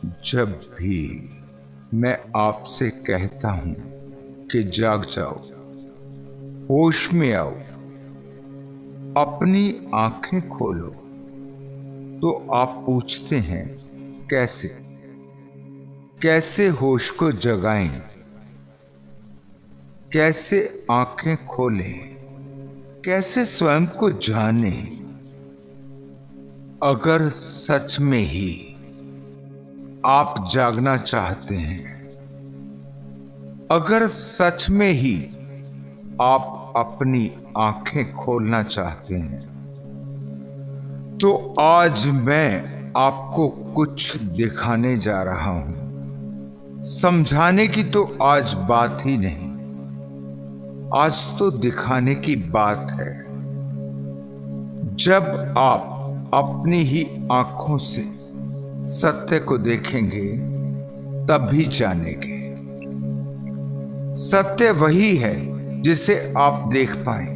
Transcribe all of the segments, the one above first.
जब भी मैं आपसे कहता हूं कि जाग जाओ, होश में आओ, अपनी आंखें खोलो, तो आप पूछते हैं कैसे कैसे होश को जगाएं, कैसे आंखें खोलें, कैसे स्वयं को जानें। अगर सच में ही आप जागना चाहते हैं, अगर सच में ही आप अपनी आंखें खोलना चाहते हैं, तो आज मैं आपको कुछ दिखाने जा रहा हूं। समझाने की तो आज बात ही नहीं, आज तो दिखाने की बात है। जब आप अपनी ही आंखों से सत्य को देखेंगे, तभी जानेंगे। सत्य वही है जिसे आप देख पाए।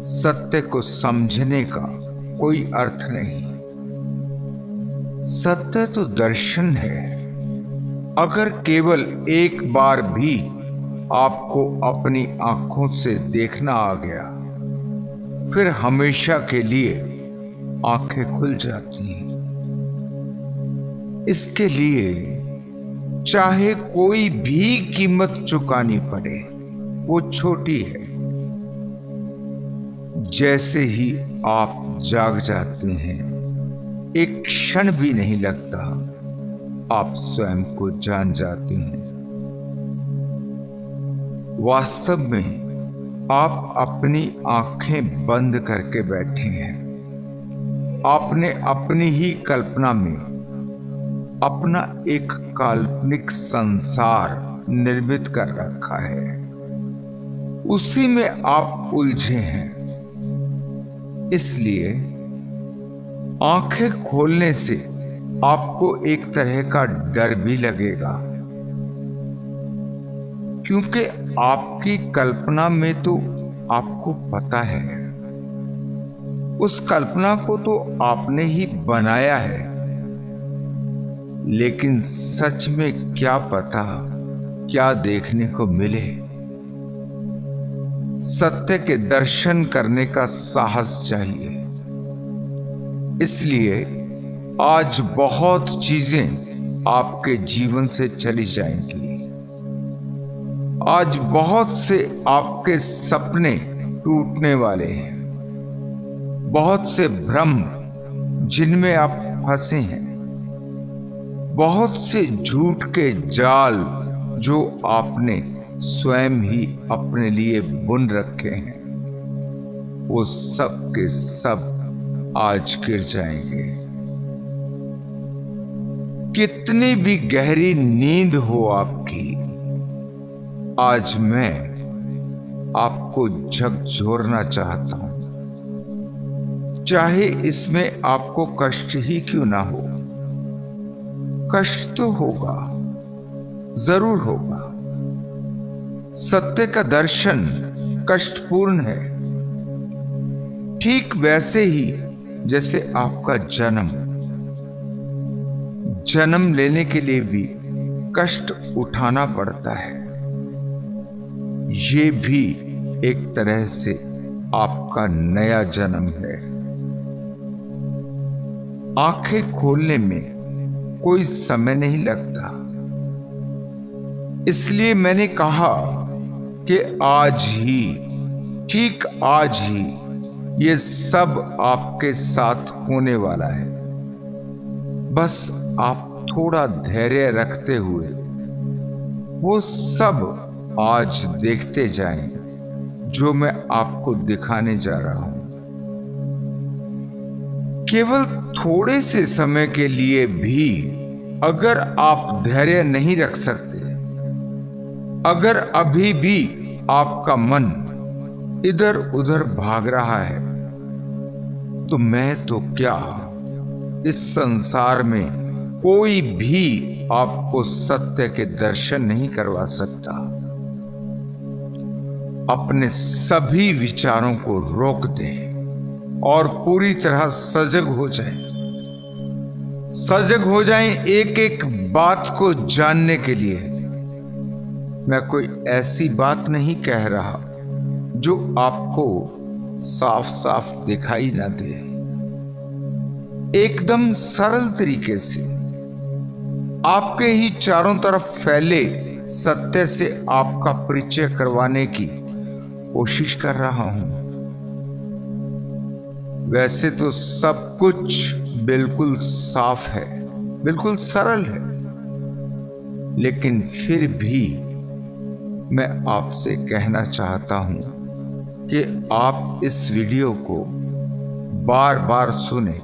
सत्य को समझने का कोई अर्थ नहीं। सत्य तो दर्शन है। अगर केवल एक बार भी आपको अपनी आंखों से देखना आ गया, फिर हमेशा के लिए आंखें खुल जाती हैं। इसके लिए चाहे कोई भी कीमत चुकानी पड़े, वो छोटी है। जैसे ही आप जाग जाते हैं, एक क्षण भी नहीं लगता, आप स्वयं को जान जाते हैं। वास्तव में आप अपनी आंखें बंद करके बैठे हैं। आपने अपनी ही कल्पना में अपना एक काल्पनिक संसार निर्मित कर रखा है। उसी में आप उलझे हैं। इसलिए आंखें खोलने से आपको एक तरह का डर भी लगेगा, क्योंकि आपकी कल्पना में तो आपको पता है, उस कल्पना को तो आपने ही बनाया है। लेकिन सच में क्या पता क्या देखने को मिले। सत्य के दर्शन करने का साहस चाहिए। इसलिए आज बहुत चीजें आपके जीवन से चली जाएंगी। आज बहुत से आपके सपने टूटने वाले हैं। बहुत से भ्रम जिनमें आप फंसे हैं, बहुत से झूठ के जाल जो आपने स्वयं ही अपने लिए बुन रखे हैं, वो सब के सब आज गिर जाएंगे। कितनी भी गहरी नींद हो आपकी, आज मैं आपको झकझोरना चाहता हूं। चाहे इसमें आपको कष्ट ही क्यों ना हो। कष्ट तो होगा, जरूर होगा। सत्य का दर्शन कष्टपूर्ण है, ठीक वैसे ही जैसे आपका जन्म लेने के लिए भी कष्ट उठाना पड़ता है। ये भी एक तरह से आपका नया जन्म है। आंखें खोलने में कोई समय नहीं लगता। इसलिए मैंने कहा कि आज ही, ठीक आज ही ये सब आपके साथ होने वाला है। बस आप थोड़ा धैर्य रखते हुए वो सब आज देखते जाएं जो मैं आपको दिखाने जा रहा हूं। केवल थोड़े से समय के लिए भी अगर आप धैर्य नहीं रख सकते, अगर अभी भी आपका मन इधर उधर भाग रहा है, तो मैं तो क्या, इस संसार में कोई भी आपको सत्य के दर्शन नहीं करवा सकता। अपने सभी विचारों को रोक दें और पूरी तरह सजग हो जाएं। सजग हो जाएं एक एक बात को जानने के लिए। मैं कोई ऐसी बात नहीं कह रहा जो आपको साफ साफ दिखाई ना दे। एकदम सरल तरीके से आपके ही चारों तरफ फैले सत्य से आपका परिचय करवाने की कोशिश कर रहा हूं। वैसे तो सब कुछ बिल्कुल साफ है, बिल्कुल सरल है, लेकिन फिर भी मैं आपसे कहना चाहता हूं कि आप इस वीडियो को बार बार सुने।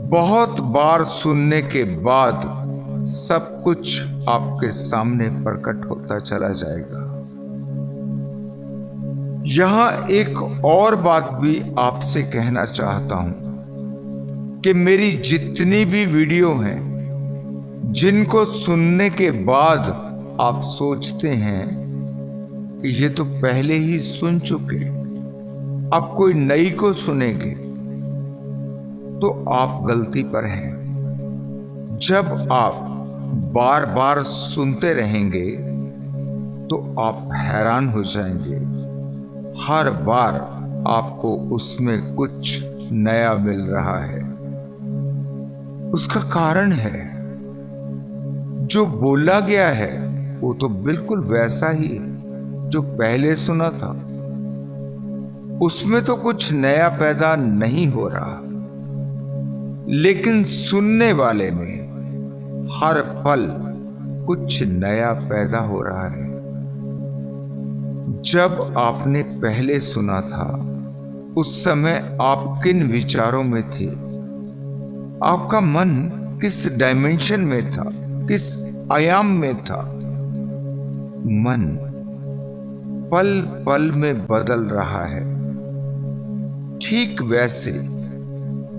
बहुत बार सुनने के बाद सब कुछ आपके सामने प्रकट होता चला जाएगा। यहां एक और बात भी आपसे कहना चाहता हूं कि मेरी जितनी भी वीडियो हैं, जिनको सुनने के बाद आप सोचते हैं कि ये तो पहले ही सुन चुके, अब कोई नई को सुनेंगे, तो आप गलती पर हैं। जब आप बार बार सुनते रहेंगे तो आप हैरान हो जाएंगे। हर बार आपको उसमें कुछ नया मिल रहा है। उसका कारण है, जो बोला गया है वो तो बिल्कुल वैसा ही है जो पहले सुना था। उसमें तो कुछ नया पैदा नहीं हो रहा, लेकिन सुनने वाले में हर पल कुछ नया पैदा हो रहा है। जब आपने पहले सुना था, उस समय आप किन विचारों में थे? आपका मन किस डायमेंशन में था, किस आयाम में था? मन पल पल में बदल रहा है। ठीक वैसे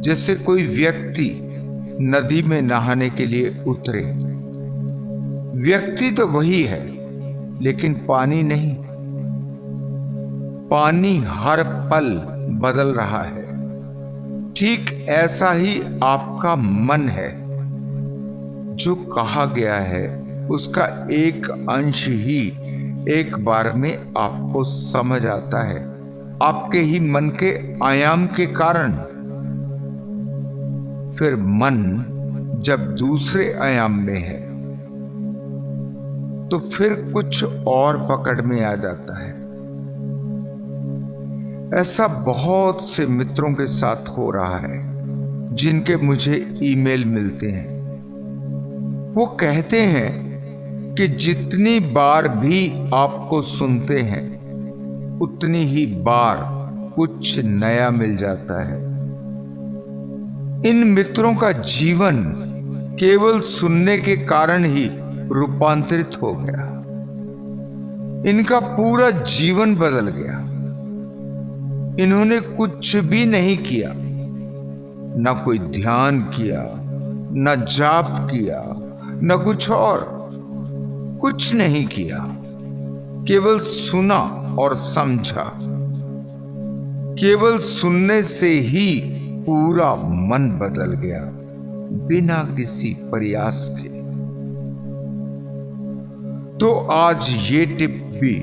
जैसे कोई व्यक्ति नदी में नहाने के लिए उतरे। व्यक्ति तो वही है, लेकिन पानी नहीं। पानी हर पल बदल रहा है। ठीक ऐसा ही आपका मन है। जो कहा गया है उसका एक अंश ही एक बार में आपको समझ आता है, आपके ही मन के आयाम के कारण। फिर मन जब दूसरे आयाम में है तो फिर कुछ और पकड़ में आ जाता है। ऐसा बहुत से मित्रों के साथ हो रहा है, जिनके मुझे ईमेल मिलते हैं। वो कहते हैं कि जितनी बार भी आपको सुनते हैं, उतनी ही बार कुछ नया मिल जाता है। इन मित्रों का जीवन केवल सुनने के कारण ही रूपांतरित हो गया। इनका पूरा जीवन बदल गया। इन्होंने कुछ भी नहीं किया, न कोई ध्यान किया, न जाप किया, न कुछ और, कुछ नहीं किया। केवल सुना और समझा। केवल सुनने से ही पूरा मन बदल गया, बिना किसी प्रयास के। तो आज ये टिप भी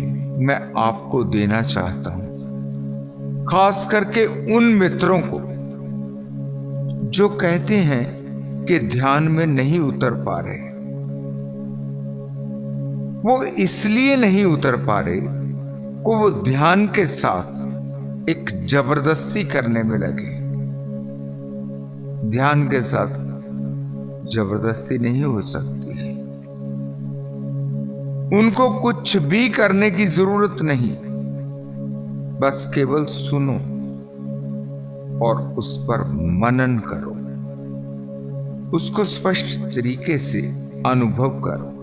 मैं आपको देना चाहता हूं, खास करके उन मित्रों को जो कहते हैं कि ध्यान में नहीं उतर पा रहे। वो इसलिए नहीं उतर पा रहे कि वो ध्यान के साथ एक जबरदस्ती करने में लगे। ध्यान के साथ जबरदस्ती नहीं हो सकती। उनको कुछ भी करने की जरूरत नहीं, बस केवल सुनो और उस पर मनन करो, उसको स्पष्ट तरीके से अनुभव करो।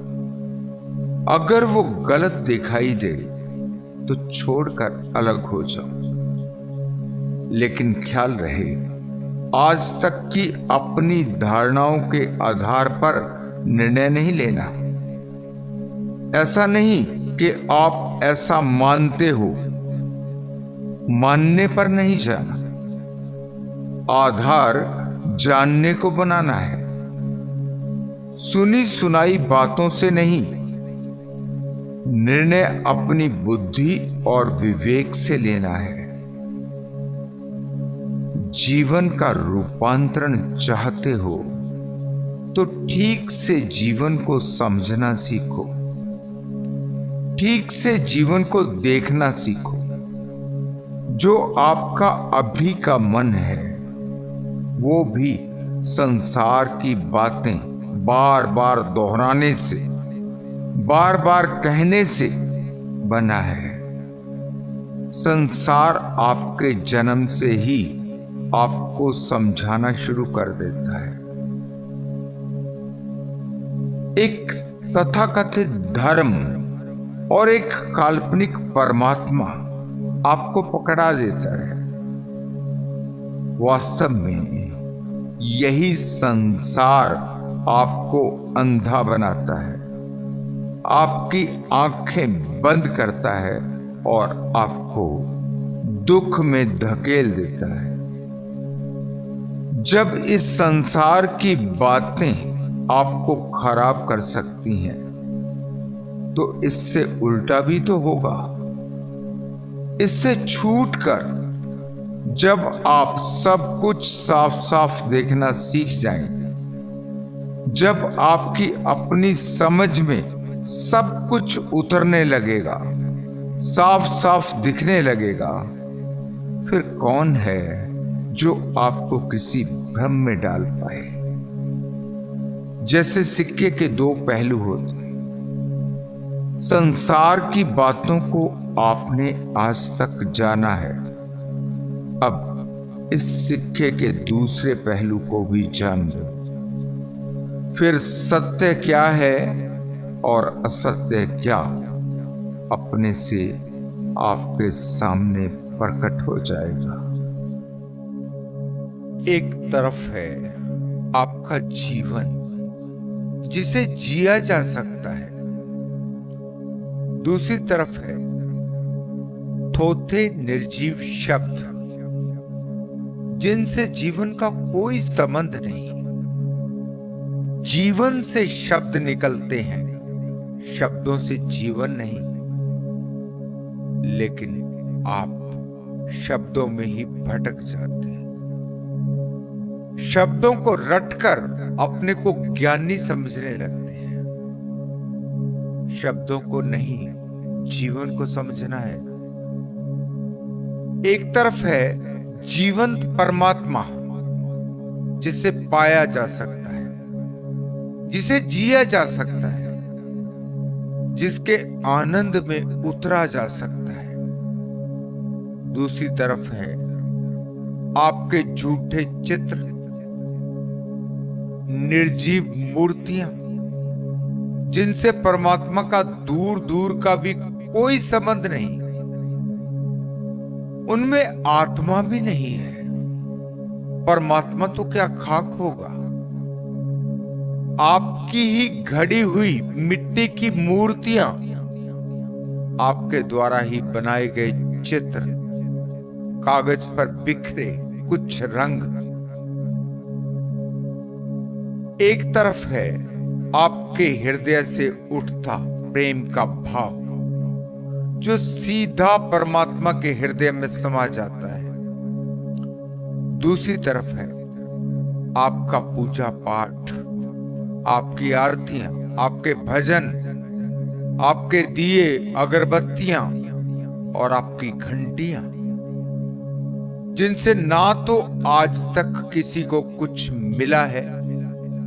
अगर वो गलत दिखाई दे तो छोड़कर अलग हो जाओ, लेकिन ख्याल रहे, आज तक की अपनी धारणाओं के आधार पर निर्णय नहीं लेना। ऐसा नहीं कि आप ऐसा मानते हो, मानने पर नहीं जाना। आधार जानने को बनाना है, सुनी सुनाई बातों से नहीं। निर्णय अपनी बुद्धि और विवेक से लेना है। जीवन का रूपांतरण चाहते हो तो ठीक से जीवन को समझना सीखो, ठीक से जीवन को देखना सीखो। जो आपका अभी का मन है वो भी संसार की बातें बार बार दोहराने से, बार बार कहने से बना है। संसार आपके जन्म से ही आपको समझाना शुरू कर देता है। एक तथाकथित धर्म और एक काल्पनिक परमात्मा आपको पकड़ा देता है। वास्तव में यही संसार आपको अंधा बनाता है, आपकी आंखें बंद करता है और आपको दुख में धकेल देता है। जब इस संसार की बातें आपको खराब कर सकती हैं तो इससे उल्टा भी तो होगा। इससे छूटकर जब आप सब कुछ साफ साफ देखना सीख जाएंगे, जब आपकी अपनी समझ में सब कुछ उतरने लगेगा, साफ साफ दिखने लगेगा, फिर कौन है जो आपको किसी भ्रम में डाल पाए। जैसे सिक्के के दो पहलू होते, संसार की बातों को आपने आज तक जाना है, अब इस सिक्के के दूसरे पहलू को भी जान लो। फिर सत्य क्या है और असत्य क्या अपने से आपके सामने प्रकट हो जाएगा। एक तरफ है आपका जीवन जिसे जिया जा सकता है, दूसरी तरफ है थोथे निर्जीव शब्द जिनसे जीवन का कोई संबंध नहीं। जीवन से शब्द निकलते हैं, शब्दों से जीवन नहीं। लेकिन आप शब्दों में ही भटक जाते हैं, शब्दों को रटकर अपने को ज्ञानी समझने लगते हैं। शब्दों को नहीं, जीवन को समझना है। एक तरफ है जीवंत परमात्मा जिसे पाया जा सकता है, जिसे जिया जा सकता है, जिसके आनंद में उतरा जा सकता है। दूसरी तरफ है आपके झूठे चित्र, निर्जीव मूर्तियां जिनसे परमात्मा का दूर दूर का भी कोई संबंध नहीं, उनमें आत्मा भी नहीं है। परमात्मा तो क्या खाक होगा। आपकी ही घड़ी हुई मिट्टी की मूर्तियां, आपके द्वारा ही बनाए गए चित्र, कागज पर बिखरे कुछ रंग। एक तरफ है आपके हृदय से उठता प्रेम का भाव जो सीधा परमात्मा के हृदय में समा जाता है। दूसरी तरफ है आपका पूजा पाठ, आपकी आरतियां, आपके भजन, आपके दिए, अगरबत्तियां और आपकी घंटियां, जिनसे ना तो आज तक किसी को कुछ मिला है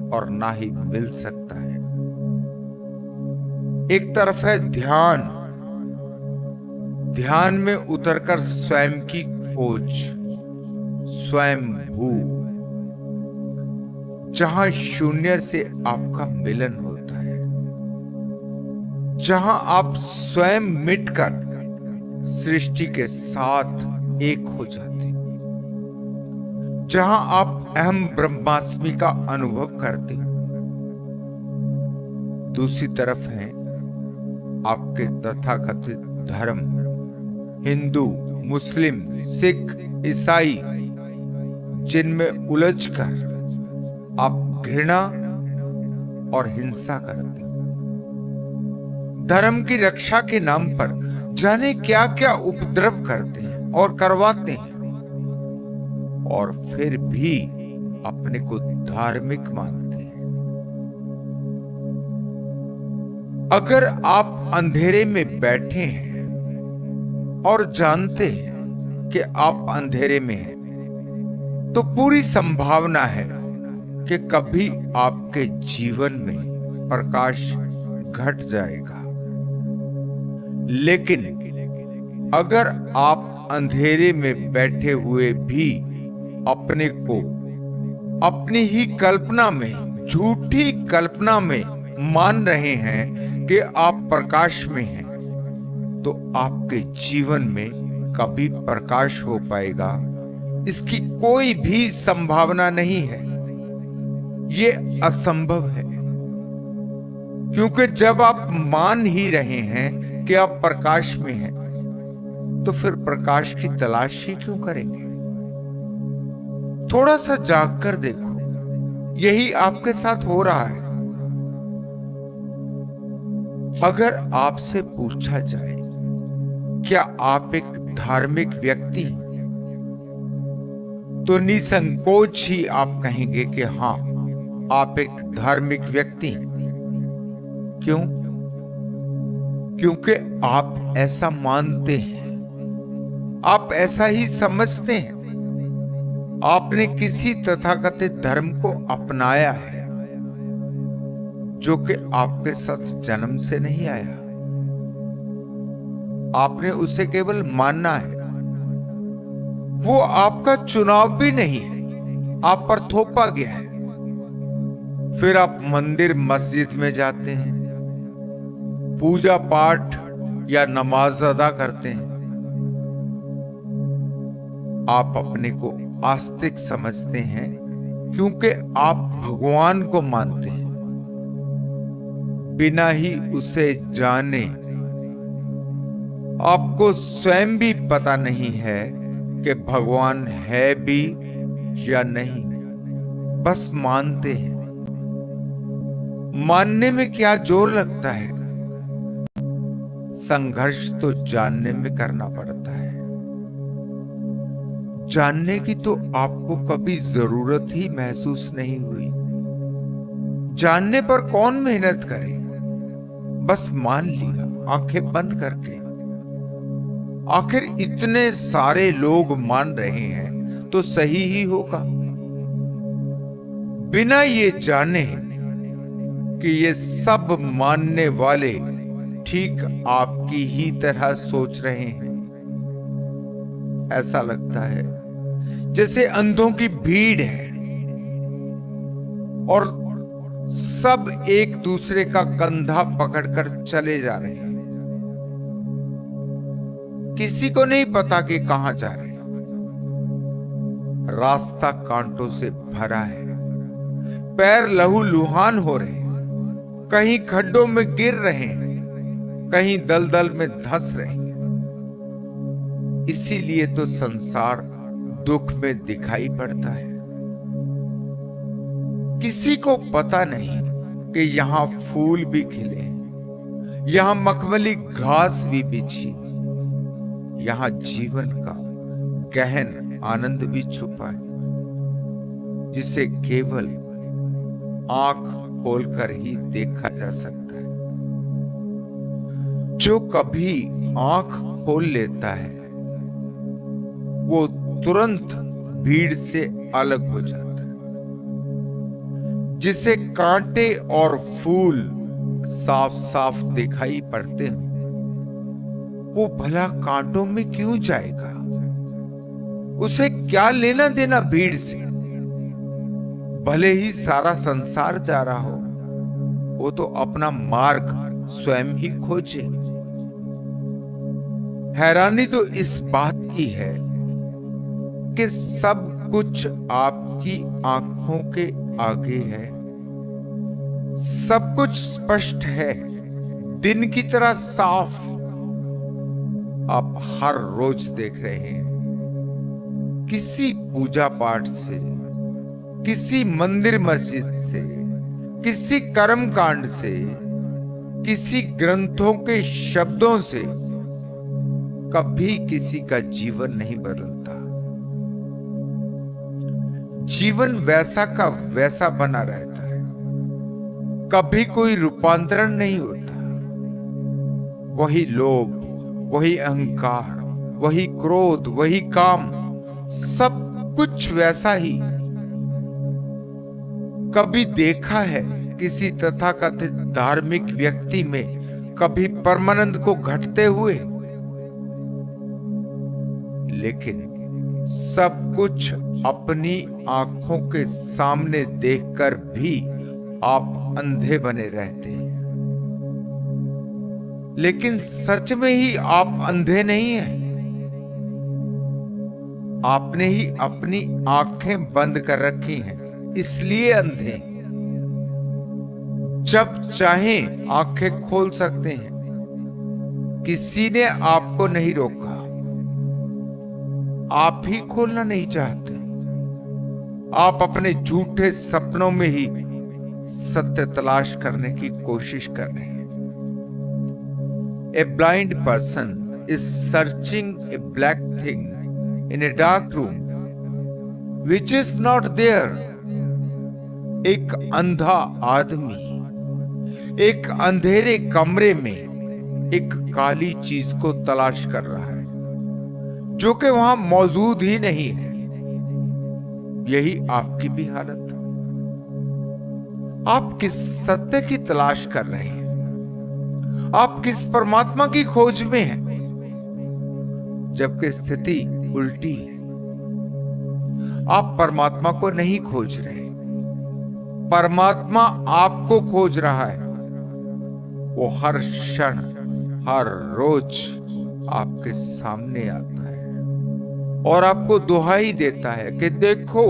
और ना ही मिल सकता है। एक तरफ है ध्यान, ध्यान में उतरकर स्वयं की खोज, स्वयं भू, जहां शून्य से आपका मिलन होता है, जहां आप स्वयं मिटकर सृष्टि के साथ एक हो जाते, जहां आप अहम ब्रह्मास्मि का अनुभव करते। दूसरी तरफ है आपके तथाकथित धर्म, हिंदू, मुस्लिम, सिख, ईसाई, जिनमें उलझकर आप घृणा और हिंसा करते हैं। धर्म की रक्षा के नाम पर जाने क्या क्या उपद्रव करते हैं और करवाते हैं, और फिर भी अपने को धार्मिक मानते हैं। अगर आप अंधेरे में बैठे हैं और जानते हैं कि आप अंधेरे में हैं, तो पूरी संभावना है कि कभी आपके जीवन में प्रकाश घट जाएगा। लेकिन अगर आप अंधेरे में बैठे हुए भी अपने को अपनी ही कल्पना में, झूठी कल्पना में मान रहे हैं कि आप प्रकाश में हैं, तो आपके जीवन में कभी प्रकाश हो पाएगा, इसकी कोई भी संभावना नहीं है। ये असंभव है, क्योंकि जब आप मान ही रहे हैं कि आप प्रकाश में हैं, तो फिर प्रकाश की तलाश ही क्यों करेंगे? थोड़ा सा जाग कर देखो, यही आपके साथ हो रहा है। अगर आपसे पूछा जाए क्या आप एक धार्मिक व्यक्ति हैं, तो निसंकोच ही आप कहेंगे कि हां, आप एक धार्मिक व्यक्ति हैं। क्यों? क्योंकि आप ऐसा मानते हैं, आप ऐसा ही समझते हैं। आपने किसी तथाकथित धर्म को अपनाया है जो कि आपके साथ जन्म से नहीं आया। आपने उसे केवल मानना है। वो आपका चुनाव भी नहीं है, आप पर थोपा गया है। फिर आप मंदिर मस्जिद में जाते हैं, पूजा पाठ या नमाज अदा करते हैं। आप अपने को आस्तिक समझते हैं क्योंकि आप भगवान को मानते हैं, बिना ही उसे जाने। आपको स्वयं भी पता नहीं है कि भगवान है भी या नहीं, बस मानते हैं। मानने में क्या जोर लगता है? संघर्ष तो जानने में करना पड़ता है। जानने की तो आपको कभी जरूरत ही महसूस नहीं हुई। जानने पर कौन मेहनत करे? बस मान लिया आंखें बंद करके। आखिर इतने सारे लोग मान रहे हैं तो सही ही होगा, बिना ये जाने कि ये सब मानने वाले ठीक आपकी ही तरह सोच रहे हैं। ऐसा लगता है जैसे अंधों की भीड़ है और सब एक दूसरे का कंधा पकड़कर चले जा रहे हैं। किसी को नहीं पता कि कहां जा रहे हैं। रास्ता कांटों से भरा है, पैर लहूलुहान हो रहे हैं, कहीं खड्डों में गिर रहे हैं, कहीं दलदल में धंस रहे हैं। इसीलिए तो संसार दुख में दिखाई पड़ता है। किसी को पता नहीं कि यहां फूल भी खिले, यहां मखमली घास भी बिछी, यहां जीवन का गहन आनंद भी छुपा है, जिसे केवल आंख खोलकर ही देखा जा सकता है। जो कभी आंख खोल लेता है वो तुरंत भीड़ से अलग हो जाता है। जिसे कांटे और फूल साफ साफ दिखाई पड़ते हैं, वो भला कांटों में क्यों जाएगा? उसे क्या लेना देना भीड़ से? भले ही सारा संसार जा रहा हो, वो तो अपना मार्ग स्वयं ही खोजे। हैरानी तो इस बात की है कि सब कुछ आपकी आंखों के आगे है। सब कुछ स्पष्ट है, दिन की तरह साफ। आप हर रोज देख रहे हैं। किसी पूजा पाठ से, किसी मंदिर मस्जिद से, किसी कर्म कांड से, किसी ग्रंथों के शब्दों से कभी किसी का जीवन नहीं बदलता। जीवन वैसा का वैसा बना रहता है, कभी कोई रूपांतरण नहीं होता। वही लोभ, वही अहंकार, वही क्रोध, वही काम, सब कुछ वैसा ही। कभी देखा है किसी तथाकथित धार्मिक व्यक्ति में कभी परमानंद को घटते हुए? लेकिन सब कुछ अपनी आंखों के सामने देखकर भी आप अंधे बने रहते हैं। लेकिन सच में ही आप अंधे नहीं हैं। आपने ही अपनी आंखें बंद कर रखी हैं, इसलिए अंधे। जब चाहें आंखें खोल सकते हैं, किसी ने आपको नहीं रोका। आप ही खोलना नहीं चाहते। आप अपने झूठे सपनों में ही सत्य तलाश करने की कोशिश कर रहे हैं। A blind person is searching a black thing in a dark room which is not there. एक अंधा आदमी एक अंधेरे कमरे में एक काली चीज को तलाश कर रहा है जो कि वहां मौजूद ही नहीं है। यही आपकी भी हालत है। आप किस सत्य की तलाश कर रहे हैं? आप किस परमात्मा की खोज में हैं? जबकि स्थिति उल्टी है। आप परमात्मा को नहीं खोज रहे, परमात्मा आपको खोज रहा है। वो हर क्षण, हर रोज आपके सामने आता है और आपको दुहाई देता है कि देखो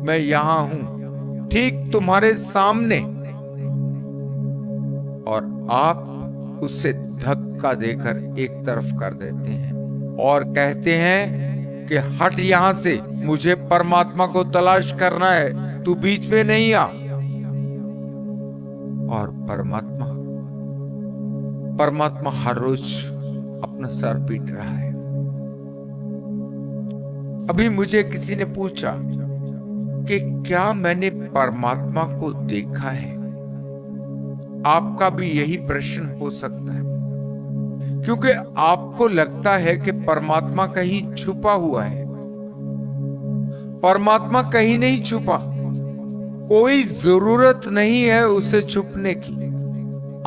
मैं यहां हूं, ठीक तुम्हारे सामने। और आप उससे धक्का देकर एक तरफ कर देते हैं और कहते हैं कि हट यहां से, मुझे परमात्मा को तलाश करना है, तू बीच में नहीं आ। और परमात्मा हर रोज अपना सर पीट रहा है। अभी मुझे किसी ने पूछा कि क्या मैंने परमात्मा को देखा है? आपका भी यही प्रश्न हो सकता है, क्योंकि आपको लगता है कि परमात्मा कहीं छुपा हुआ है। परमात्मा कहीं नहीं छुपा, कोई जरूरत नहीं है उसे छुपने की।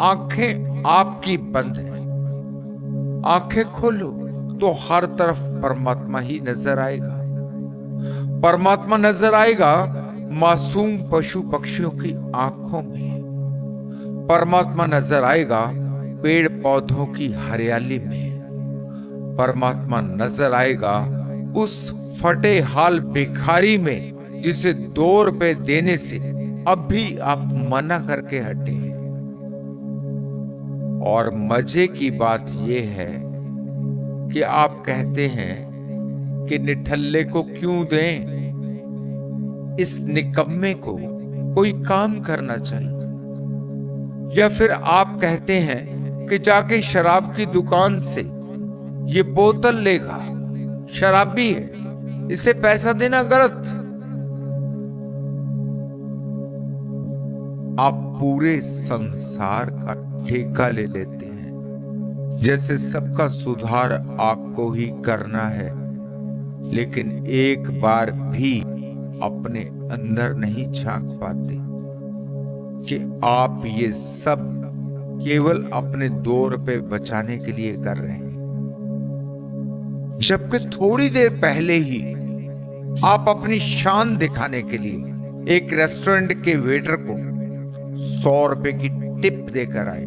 आंखें आपकी बंद हैं, आंखें खोलो तो हर तरफ परमात्मा ही नजर आएगा। परमात्मा नजर आएगा मासूम पशु पक्षियों की आंखों में। परमात्मा नजर आएगा पेड़ पौधों की हरियाली में। परमात्मा नजर आएगा उस फटे हाल भिखारी में जिसे 2 रुपए देने से अब भी आप मना करके हटे। और मजे की बात यह है कि आप कहते हैं कि निठल्ले को क्यों दें, इस निकम्मे को कोई काम करना चाहिए। या फिर आप कहते हैं कि जाके शराब की दुकान से ये बोतल लेगा, शराबी है, इसे पैसा देना गलत। आप पूरे संसार का ठेका ले लेते हैं, जैसे सबका सुधार आपको ही करना है, लेकिन एक बार भी अपने अंदर नहीं झांक पाते कि आप ये सब केवल अपने 2 रुपए बचाने के लिए कर रहे हैं। जबकि थोड़ी देर पहले ही आप अपनी शान दिखाने के लिए एक रेस्टोरेंट के वेटर को 100 रुपए की टिप देकर आए।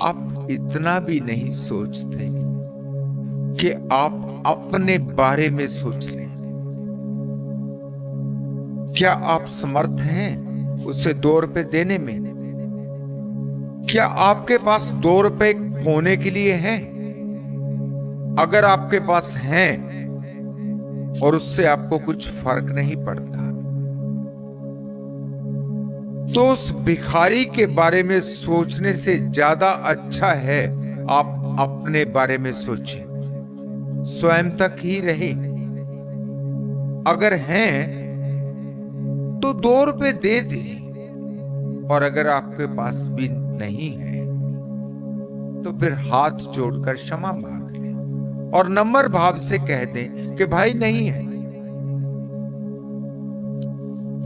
आप इतना भी नहीं सोचते कि आप अपने बारे में सोच लें। क्या आप समर्थ हैं उसे 2 रुपए देने में? क्या आपके पास 2 रुपए खोने के लिए हैं? अगर आपके पास हैं और उससे आपको कुछ फर्क नहीं पड़ता, तो उस भिखारी के बारे में सोचने से ज्यादा अच्छा है आप अपने बारे में सोचें, स्वयं तक ही रहे। अगर हैं तो 2 रुपए दे दे, और अगर आपके पास भी नहीं है तो फिर हाथ जोड़कर क्षमा मांग लें और नम्र भाव से कह दें कि भाई नहीं है।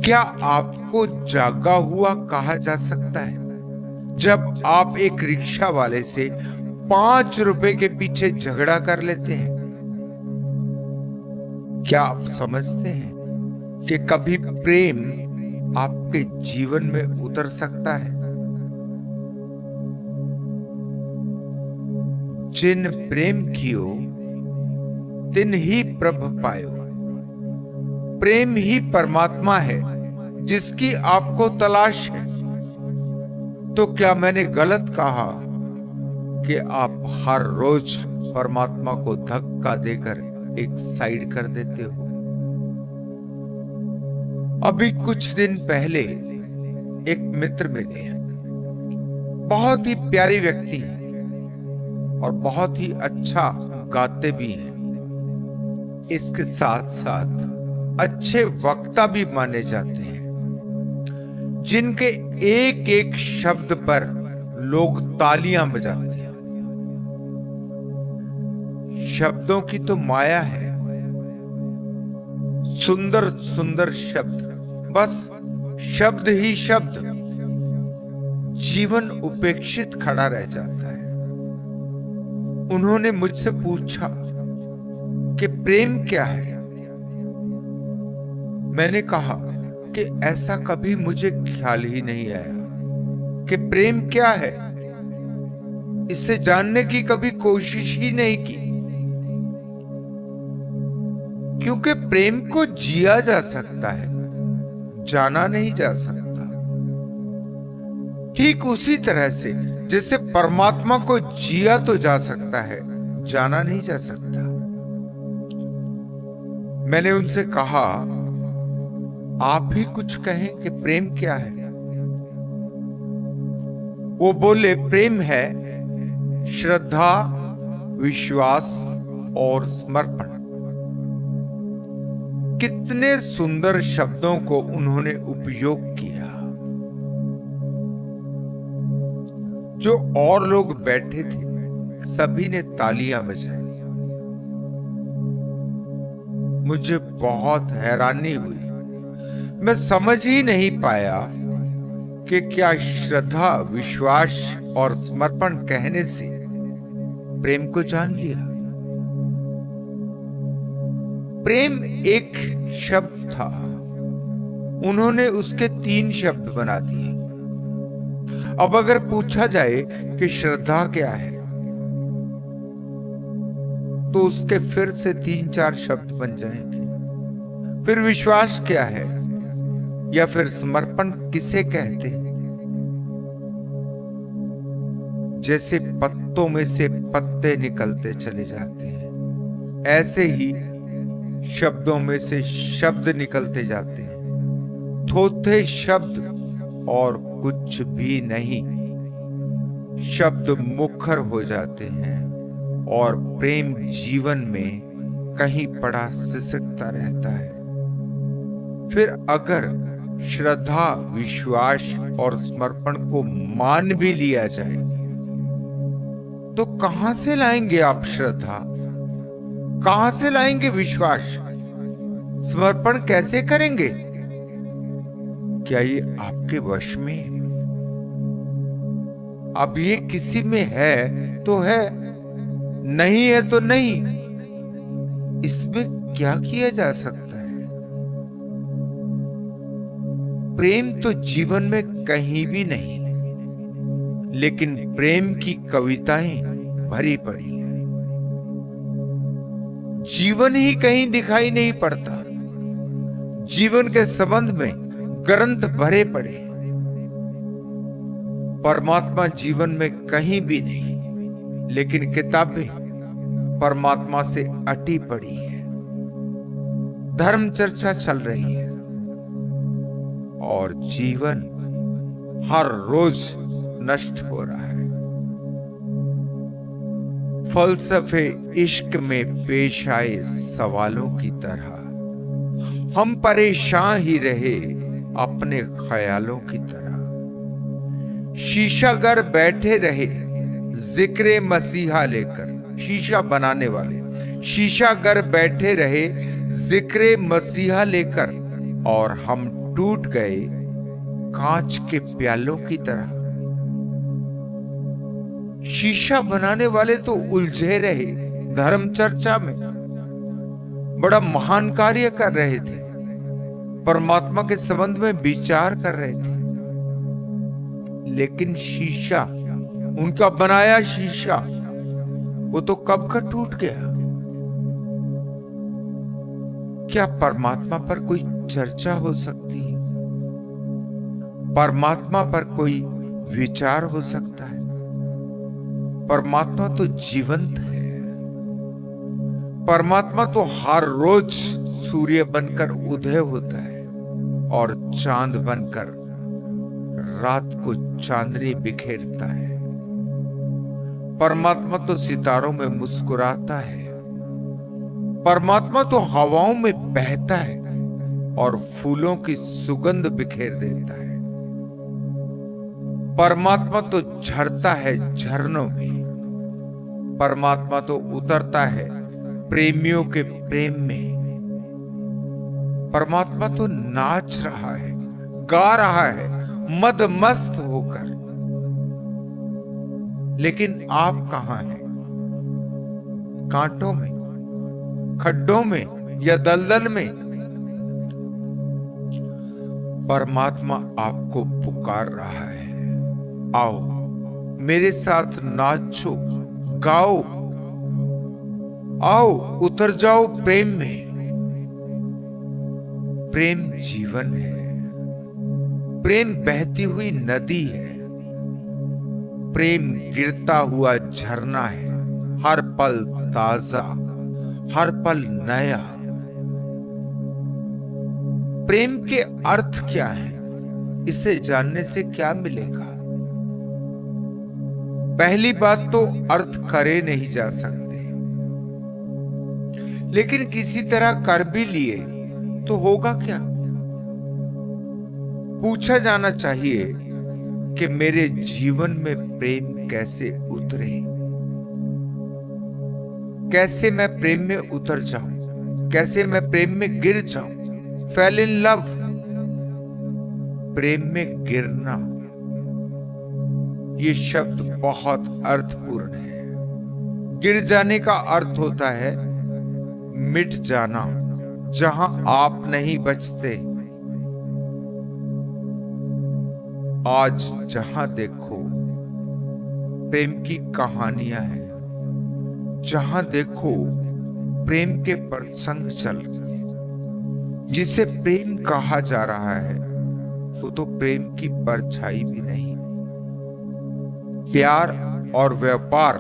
क्या आपको जागा हुआ कहा जा सकता है जब आप एक रिक्शा वाले से 5 रुपए के पीछे झगड़ा कर लेते हैं? क्या आप समझते हैं कि कभी प्रेम आपके जीवन में उतर सकता है? जिन प्रेम कियो तिन ही प्रभ पायो। प्रेम ही परमात्मा है जिसकी आपको तलाश है। तो क्या मैंने गलत कहा कि आप हर रोज परमात्मा को धक्का देकर एक साइड कर देते हो? अभी कुछ दिन पहले एक मित्र मिले, बहुत ही प्यारे व्यक्ति और बहुत ही अच्छा गाते भी हैं। इसके साथ साथ अच्छे वक्ता भी माने जाते हैं, जिनके एक एक शब्द पर लोग तालियां बजाते हैं। शब्दों की तो माया है, सुंदर सुंदर शब्द, बस शब्द ही शब्द, जीवन उपेक्षित खड़ा रह जाता है। उन्होंने मुझसे पूछा कि प्रेम क्या है। मैंने कहा कि ऐसा कभी मुझे ख्याल ही नहीं आया कि प्रेम क्या है। इससे जानने की कभी कोशिश ही नहीं की, क्योंकि प्रेम को जिया जा सकता है, जाना नहीं जा सकता। ठीक उसी तरह से जैसे परमात्मा को जिया तो जा सकता है, जाना नहीं जा सकता। मैंने उनसे कहा, आप ही कुछ कहें कि प्रेम क्या है। वो बोले, प्रेम है श्रद्धा, विश्वास और समर्पण। कितने सुंदर शब्दों को उन्होंने उपयोग किया। जो और लोग बैठे थे सभी ने तालियां बजाई। मुझे बहुत हैरानी हुई। मैं समझ ही नहीं पाया कि क्या श्रद्धा, विश्वास और समर्पण कहने से प्रेम को जान लिया। प्रेम एक शब्द था, उन्होंने उसके 3 शब्द बना दिए। अब अगर पूछा जाए कि श्रद्धा क्या है, तो उसके फिर से 3-4 शब्द बन जाएंगे। फिर विश्वास क्या है, या फिर समर्पण किसे कहते हैं? जैसे पत्तों में से पत्ते निकलते चले जाते हैं, ऐसे ही शब्दों में से शब्द निकलते जाते हैं। थोथे शब्द और कुछ भी नहीं, शब्द मुखर हो जाते हैं और प्रेम जीवन में कहीं पड़ा सिसकता रहता है। फिर अगर श्रद्धा, विश्वास और समर्पण को मान भी लिया जाए, तो कहां से लाएंगे आप श्रद्धा? कहां से लाएंगे विश्वास? समर्पण कैसे करेंगे? क्या ये आपके वश में? अब ये किसी में है तो है, नहीं है तो नहीं। इसमें क्या किया जा सकता है? प्रेम तो जीवन में कहीं भी नहीं, लेकिन प्रेम की कविताएं भरी पड़ी है। जीवन ही कहीं दिखाई नहीं पड़ता। जीवन के संबंध में ग्रंथ भरे पड़े, परमात्मा जीवन में कहीं भी नहीं, लेकिन किताबें परमात्मा से अटी पड़ी है। धर्म चर्चा चल रही है और जीवन हर रोज नष्ट हो रहा है। फलसफे इश्क में पेश आए सवालों की तरह हम परेशान ही रहे अपने ख्यालों की तरह। शीशागर बैठे रहे जिक्रे मसीहा लेकर, शीशा बनाने वाले शीशागर बैठे रहे जिक्रे मसीहा लेकर, और हम टूट गए कांच के प्यालों की तरह। शीशा बनाने वाले तो उलझे रहे धर्म चर्चा में, बड़ा महान कार्य कर रहे थे, परमात्मा के संबंध में विचार कर रहे थे, लेकिन शीशा, उनका बनाया शीशा, वो तो कब का टूट गया। क्या परमात्मा पर कोई चर्चा हो सकती है? परमात्मा पर कोई विचार हो सकता है? परमात्मा तो जीवंत है। परमात्मा तो हर रोज सूर्य बनकर उदय होता है और चांद बनकर रात को चांदनी बिखेरता है। परमात्मा तो सितारों में मुस्कुराता है। परमात्मा तो हवाओं में बहता है और फूलों की सुगंध बिखेर देता है। परमात्मा तो झरता है झरनों में। परमात्मा तो उतरता है प्रेमियों के प्रेम में। परमात्मा तो नाच रहा है, गा रहा है मदमस्त होकर। लेकिन आप कहां हैं? कांटों में, खड्डों में या दलदल में? परमात्मा आपको पुकार रहा है, आओ मेरे साथ नाचो, गाओ, आओ उतर जाओ प्रेम में। प्रेम जीवन है, प्रेम बहती हुई नदी है, प्रेम गिरता हुआ झरना है, हर पल ताजा, हर पल नया। प्रेम के अर्थ क्या है? इसे जानने से क्या मिलेगा? पहली बात तो अर्थ करे नहीं जा सकते, लेकिन किसी तरह कर भी लिए तो होगा क्या? पूछा जाना चाहिए कि मेरे जीवन में प्रेम कैसे उतरे, कैसे मैं प्रेम में उतर जाऊं, कैसे मैं प्रेम में गिर जाऊं। फेल इन लव, प्रेम में गिरना, ये शब्द बहुत अर्थपूर्ण है। गिर जाने का अर्थ होता है मिट जाना, जहां आप नहीं बचते। आज जहां देखो प्रेम की कहानियां हैं, जहां देखो प्रेम के प्रसंग चल रहे हैं। जिसे प्रेम कहा जा रहा है वो तो प्रेम की परछाई भी नहीं। प्यार और व्यापार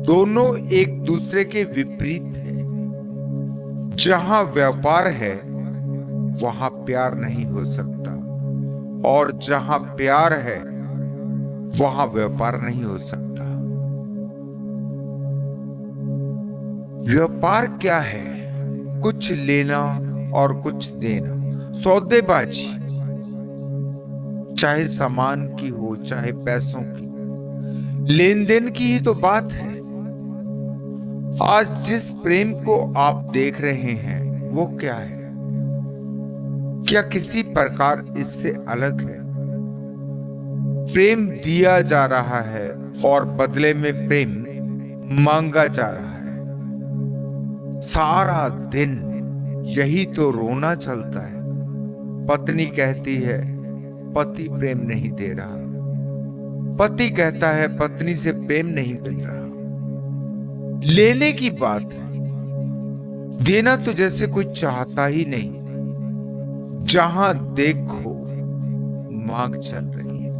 दोनों एक दूसरे के विपरीत हैं। जहां व्यापार है वहां प्यार नहीं हो सकता, और जहां प्यार है वहां व्यापार नहीं हो सकता। व्यापार क्या है? कुछ लेना और कुछ देना, सौदेबाजी, चाहे सामान की हो चाहे पैसों की, लेन देन की ही तो बात है। आज जिस प्रेम को आप देख रहे हैं वो क्या है? क्या किसी प्रकार इससे अलग है? प्रेम दिया जा रहा है और बदले में प्रेम मांगा जा रहा है। सारा दिन यही तो रोना चलता है। पत्नी कहती है पति प्रेम नहीं दे रहा, पति कहता है पत्नी से प्रेम नहीं मिल रहा। लेने की बात है, देना तो जैसे कोई चाहता ही नहीं। जहां देखो मांग चल रही है।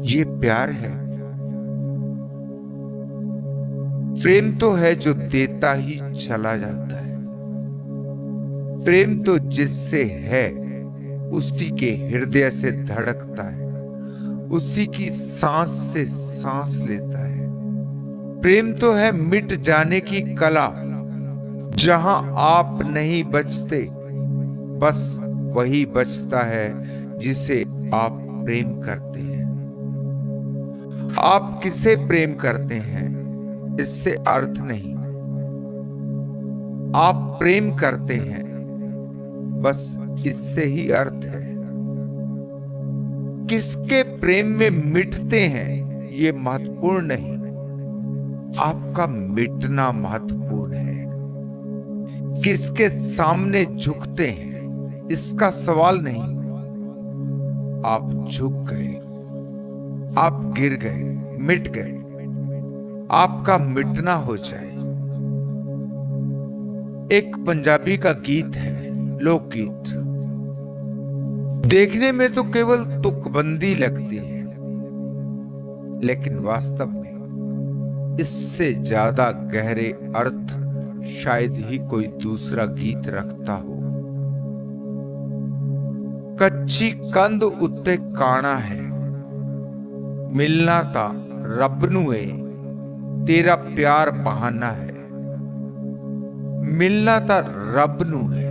ये प्यार है? प्रेम तो है जो देता ही चला जाता है। प्रेम तो जिससे है उसी के हृदय से धड़कता है, उसी की सांस से सांस लेता है। प्रेम तो है मिट जाने की कला, जहां आप नहीं बचते, बस वही बचता है जिसे आप प्रेम करते हैं। आप किसे प्रेम करते हैं इससे अर्थ नहीं, आप प्रेम करते हैं बस इससे ही अर्थ है। किसके प्रेम में मिटते हैं ये महत्वपूर्ण नहीं, आपका मिटना महत्वपूर्ण है। किसके सामने झुकते हैं इसका सवाल नहीं, आप झुक गए, आप गिर गए, मिट गए, आपका मिटना हो जाए। एक पंजाबी का गीत है, लोकगीत। देखने में तो केवल तुकबंदी लगती है, लेकिन वास्तव में इससे ज्यादा गहरे अर्थ शायद ही कोई दूसरा गीत रखता हो। कच्ची कंद उत्ते काना है, मिलना ता रब नू है, तेरा प्यार बहाना है। मिलना ता रब नू है,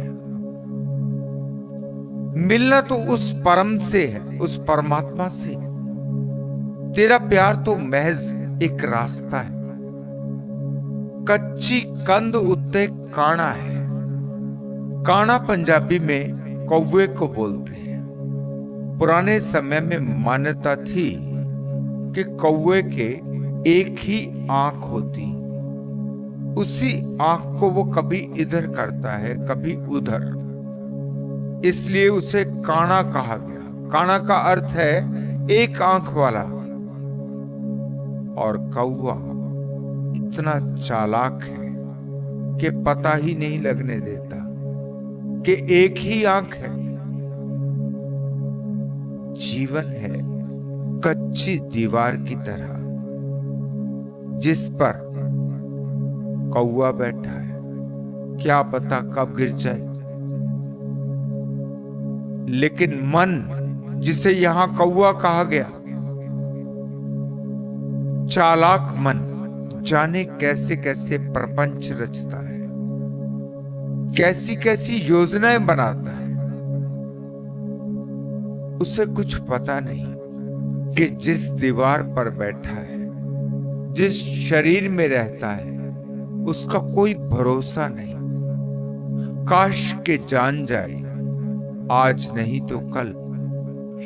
मिलना तो उस परम से है, उस परमात्मा से। तेरा प्यार तो महज एक रास्ता है। कच्ची कंद उत्ते काना है। काना पंजाबी में कौवे को बोलते हैं। पुराने समय में मान्यता थी कि कौवे के एक ही आंख होती, उसी आंख को वो कभी इधर करता है कभी उधर, इसलिए उसे काना कहा गया। काना का अर्थ है एक आंख वाला। और कौवा इतना चालाक है कि पता ही नहीं लगने देता कि एक ही आंख है। जीवन है कच्ची दीवार की तरह, जिस पर कौवा बैठा है, क्या पता कब गिर जाए। लेकिन मन, जिसे यहां कौवा कहा गया, चालाक मन, जाने कैसे कैसे प्रपंच रचता है, कैसी कैसी योजनाएं बनाता है। उसे कुछ पता नहीं कि जिस दीवार पर बैठा है, जिस शरीर में रहता है, उसका कोई भरोसा नहीं। काश के जान जाए आज नहीं तो कल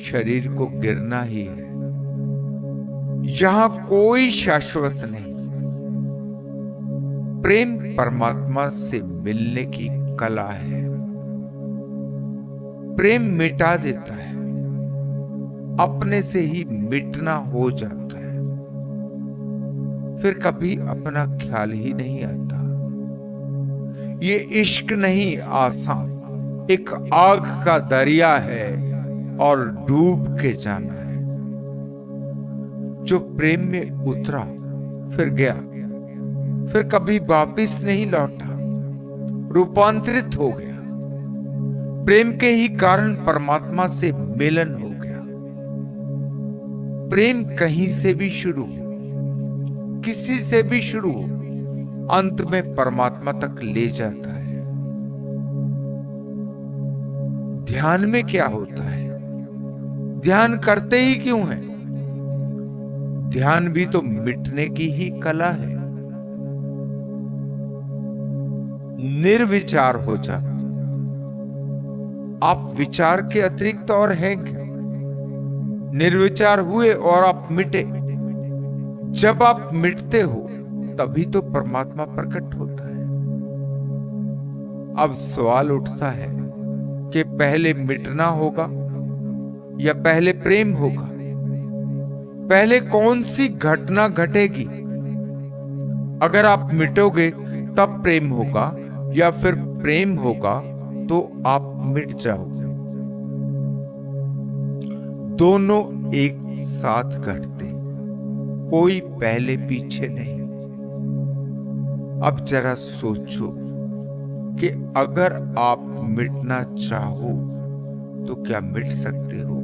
शरीर को गिरना ही है। यहां कोई शाश्वत नहीं। प्रेम परमात्मा से मिलने की कला है। प्रेम मिटा देता है, अपने से ही मिटना हो जाता है, फिर कभी अपना ख्याल ही नहीं आता। ये इश्क नहीं आसान, एक आग का दरिया है और डूब के जाना है। जो प्रेम में उतरा फिर गया, फिर कभी वापिस नहीं लौटा, रूपांतरित हो गया। प्रेम के ही कारण परमात्मा से मिलन हो गया। प्रेम कहीं से भी शुरू हो, किसी से भी शुरू हो, अंत में परमात्मा तक ले जाता है। ध्यान में क्या होता है? ध्यान करते ही क्यों है? ध्यान भी तो मिटने की ही कला है। निर्विचार हो जा। आप विचार के अतिरिक्त और हैं क्या? निर्विचार हुए और आप मिटे। जब आप मिटते हो तभी तो परमात्मा प्रकट होता है। अब सवाल उठता है कि पहले मिटना होगा या पहले प्रेम होगा? पहले कौन सी घटना घटेगी? अगर आप मिटोगे तब प्रेम होगा, या फिर प्रेम होगा तो आप मिट जाओगे। दोनों एक साथ घटते, कोई पहले पीछे नहीं। अब जरा सोचो कि अगर आप मिटना चाहो तो क्या मिट सकते हो?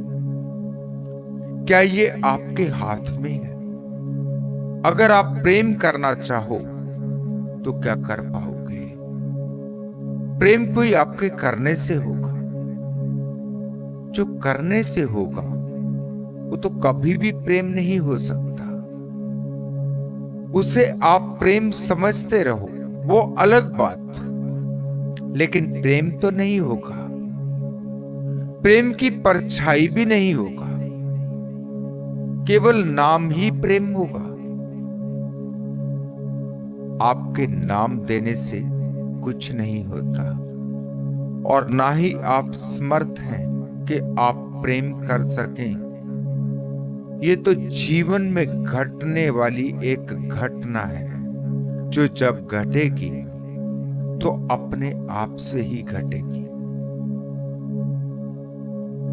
क्या ये आपके हाथ में है? अगर आप प्रेम करना चाहो तो क्या कर पाओगे? प्रेम कोई आपके करने से होगा। जो करने से होगा वो तो कभी भी प्रेम नहीं हो सकता। उसे आप प्रेम समझते रहो, वो अलग बात, लेकिन प्रेम तो नहीं होगा। प्रेम की परछाई भी नहीं होगा, केवल नाम ही प्रेम होगा। आपके नाम देने से कुछ नहीं होता और ना ही आप समर्थ हैं कि आप प्रेम कर सकें। ये तो जीवन में घटने वाली एक घटना है जो जब घटेगी तो अपने आप से ही घटेगी।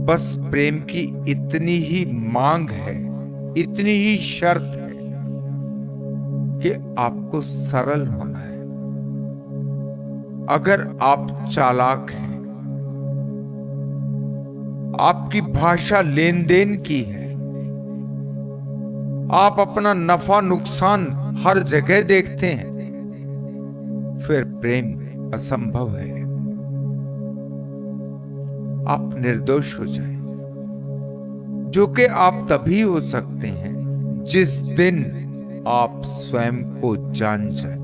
बस प्रेम की इतनी ही मांग है, इतनी ही शर्त है कि आपको सरल होना है। अगर आप चालाक हैं, आपकी भाषा लेन देन की है, आप अपना नफा नुकसान हर जगह देखते हैं, फिर प्रेम असंभव है। आप निर्दोष हो जाए, जो कि आप तभी हो सकते हैं जिस दिन आप स्वयं को जान जाए,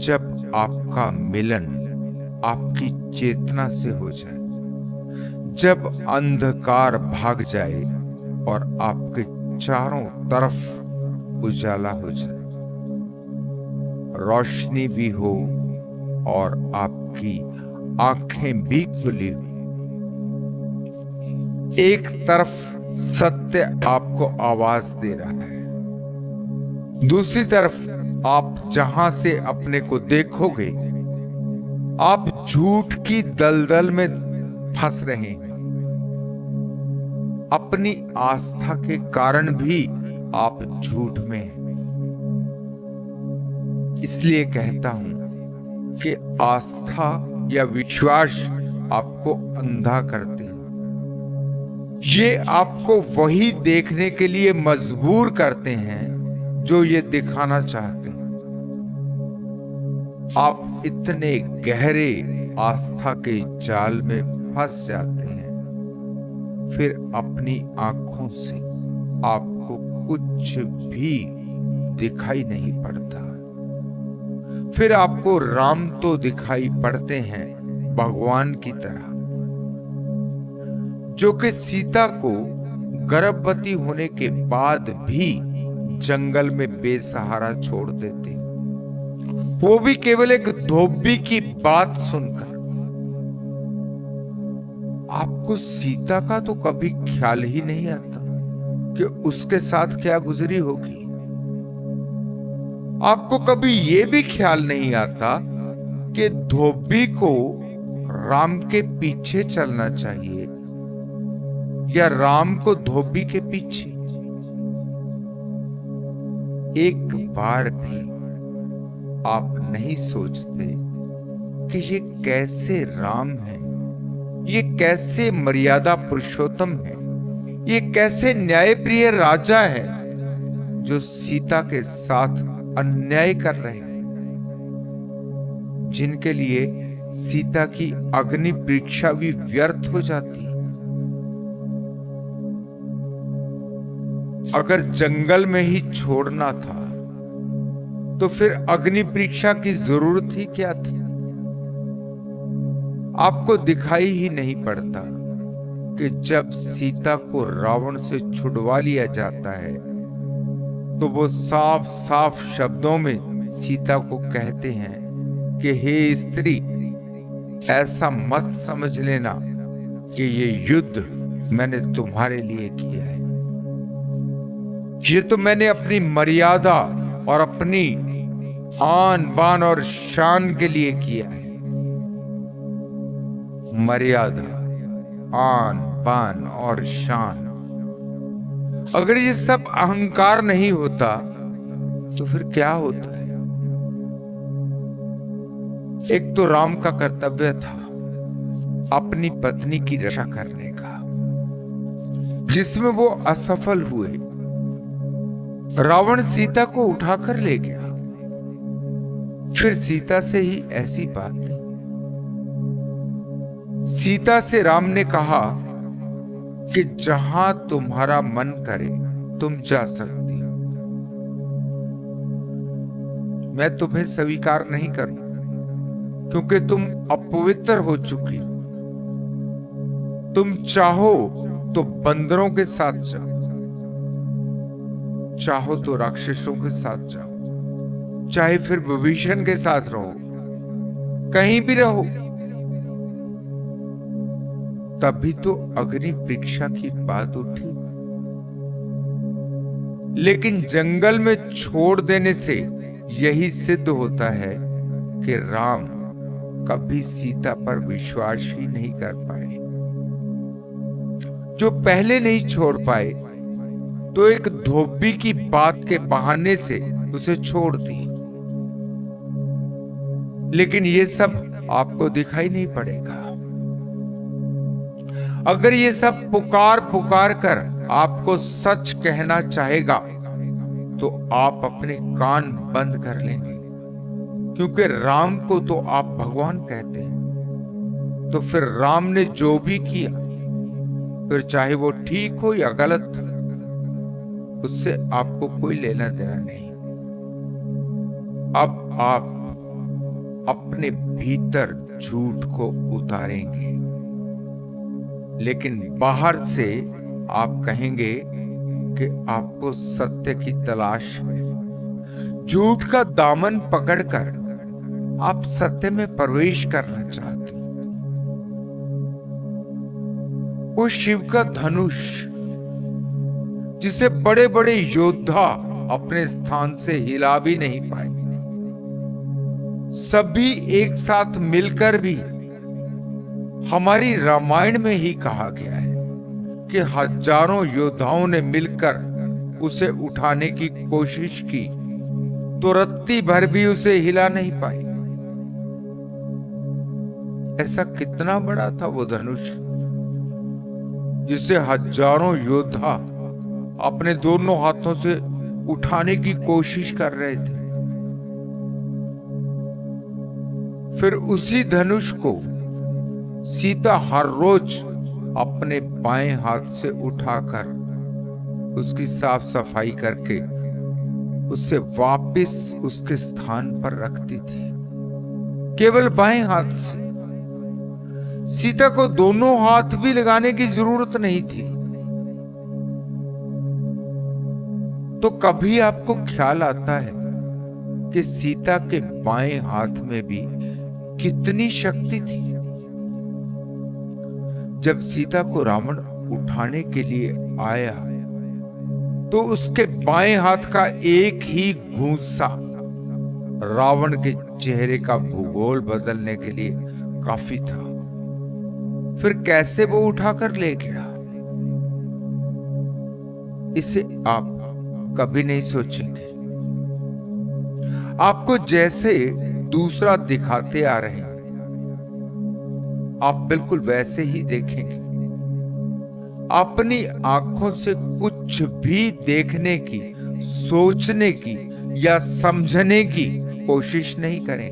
जब आपका मिलन आपकी चेतना से हो जाए, जब अंधकार भाग जाए और आपके चारों तरफ उजाला हो जाए, रोशनी भी हो और आपकी आंखें भी खुली हो। एक तरफ सत्य आपको आवाज दे रहा है, दूसरी तरफ आप जहां से अपने को देखोगे आप झूठ की दलदल में फंस रहे हैं। अपनी आस्था के कारण भी आप झूठ में हैं। इसलिए कहता हूं कि आस्था या विश्वास आपको अंधा करते हैं। ये आपको वही देखने के लिए मजबूर करते हैं जो ये दिखाना चाहते हैं। आप इतने गहरे आस्था के जाल में फंस जाते हैं, फिर अपनी आंखों से आपको कुछ भी दिखाई नहीं पड़ता। फिर आपको राम तो दिखाई पड़ते हैं भगवान की तरह, जो कि सीता को गर्भवती होने के बाद भी जंगल में बेसहारा छोड़ देते, वो भी केवल एक धोबी की बात सुनकर। आपको सीता का तो कभी ख्याल ही नहीं आता कि उसके साथ क्या गुजरी होगी। आपको कभी यह भी ख्याल नहीं आता कि धोबी को राम के पीछे चलना चाहिए या राम को धोबी के पीछे। एक बार भी आप नहीं सोचते कि ये कैसे राम है, ये कैसे मर्यादा पुरुषोत्तम है, ये कैसे न्यायप्रिय राजा है जो सीता के साथ अन्याय कर रहे हैं, जिनके लिए सीता की अग्नि परीक्षा भी व्यर्थ हो जाती है। अगर जंगल में ही छोड़ना था तो फिर अग्नि परीक्षा की जरूरत ही क्या थी? आपको दिखाई ही नहीं पड़ता कि जब सीता को रावण से छुड़वा लिया जाता है तो वो साफ साफ शब्दों में सीता को कहते हैं कि हे स्त्री, ऐसा मत समझ लेना कि ये युद्ध मैंने तुम्हारे लिए किया है। ये तो मैंने अपनी मर्यादा और अपनी आन बान और शान के लिए किया है। मर्यादा, आन बान और शान, अगर ये सब अहंकार नहीं होता तो फिर क्या होता है? एक तो राम का कर्तव्य था अपनी पत्नी की रक्षा करने का, जिसमें वो असफल हुए। रावण सीता को उठाकर ले गया। फिर सीता से ही ऐसी बात नहीं। सीता से राम ने कहा कि जहां तुम्हारा मन करे तुम जा सकती हो, मैं तुम्हें स्वीकार नहीं करूं, क्योंकि तुम अपवित्र हो चुकी हो। तुम चाहो तो बंदरों के साथ जाओ, चाहो तो राक्षसों के साथ जाओ, चाहे फिर विभीषण के साथ रहो, कहीं भी रहो। तभी तो अग्नि परीक्षा की बात उठी। लेकिन जंगल में छोड़ देने से यही सिद्ध होता है कि राम कभी सीता पर विश्वास ही नहीं कर पाए। जो पहले नहीं छोड़ पाए तो एक धोबी की बात के बहाने से उसे छोड़ दी। लेकिन ये सब आपको दिखाई नहीं पड़ेगा। अगर ये सब पुकार पुकार कर आपको सच कहना चाहेगा तो आप अपने कान बंद कर लेंगे, क्योंकि राम को तो आप भगवान कहते हैं। तो फिर राम ने जो भी किया, फिर चाहे वो ठीक हो या गलत, उससे आपको कोई लेना देना नहीं। अब आप अपने भीतर झूठ को उतारेंगे, लेकिन बाहर से आप कहेंगे कि आपको सत्य की तलाश है। झूठ का दामन पकड़कर आप सत्य में प्रवेश करना चाहते हैं। वो शिव का धनुष, जिसे बड़े बड़े योद्धा अपने स्थान से हिला भी नहीं पाए, सभी एक साथ मिलकर भी, हमारी रामायण में ही कहा गया है कि हजारों योद्धाओं ने मिलकर उसे उठाने की कोशिश की तो रत्ती भर भी उसे हिला नहीं पाई। ऐसा कितना बड़ा था वो धनुष, जिसे हजारों योद्धा अपने दोनों हाथों से उठाने की कोशिश कर रहे थे। फिर उसी धनुष को सीता हर रोज अपने बाएं हाथ से उठाकर उसकी साफ सफाई करके उसे वापस उसके स्थान पर रखती थी, केवल बाएं हाथ से। सीता को दोनों हाथ भी लगाने की जरूरत नहीं थी। तो कभी आपको ख्याल आता है कि सीता के बाएं हाथ में भी कितनी शक्ति थी? जब सीता को रावण उठाने के लिए आया तो उसके बाएं हाथ का एक ही घूंसा रावण के चेहरे का भूगोल बदलने के लिए काफी था। फिर कैसे वो उठाकर ले गया, इसे आप कभी नहीं सोचेंगे। आपको जैसे दूसरा दिखाते आ रहे हैं, आप बिल्कुल वैसे ही देखेंगे। अपनी आंखों से कुछ भी देखने की, सोचने की या समझने की कोशिश नहीं करें।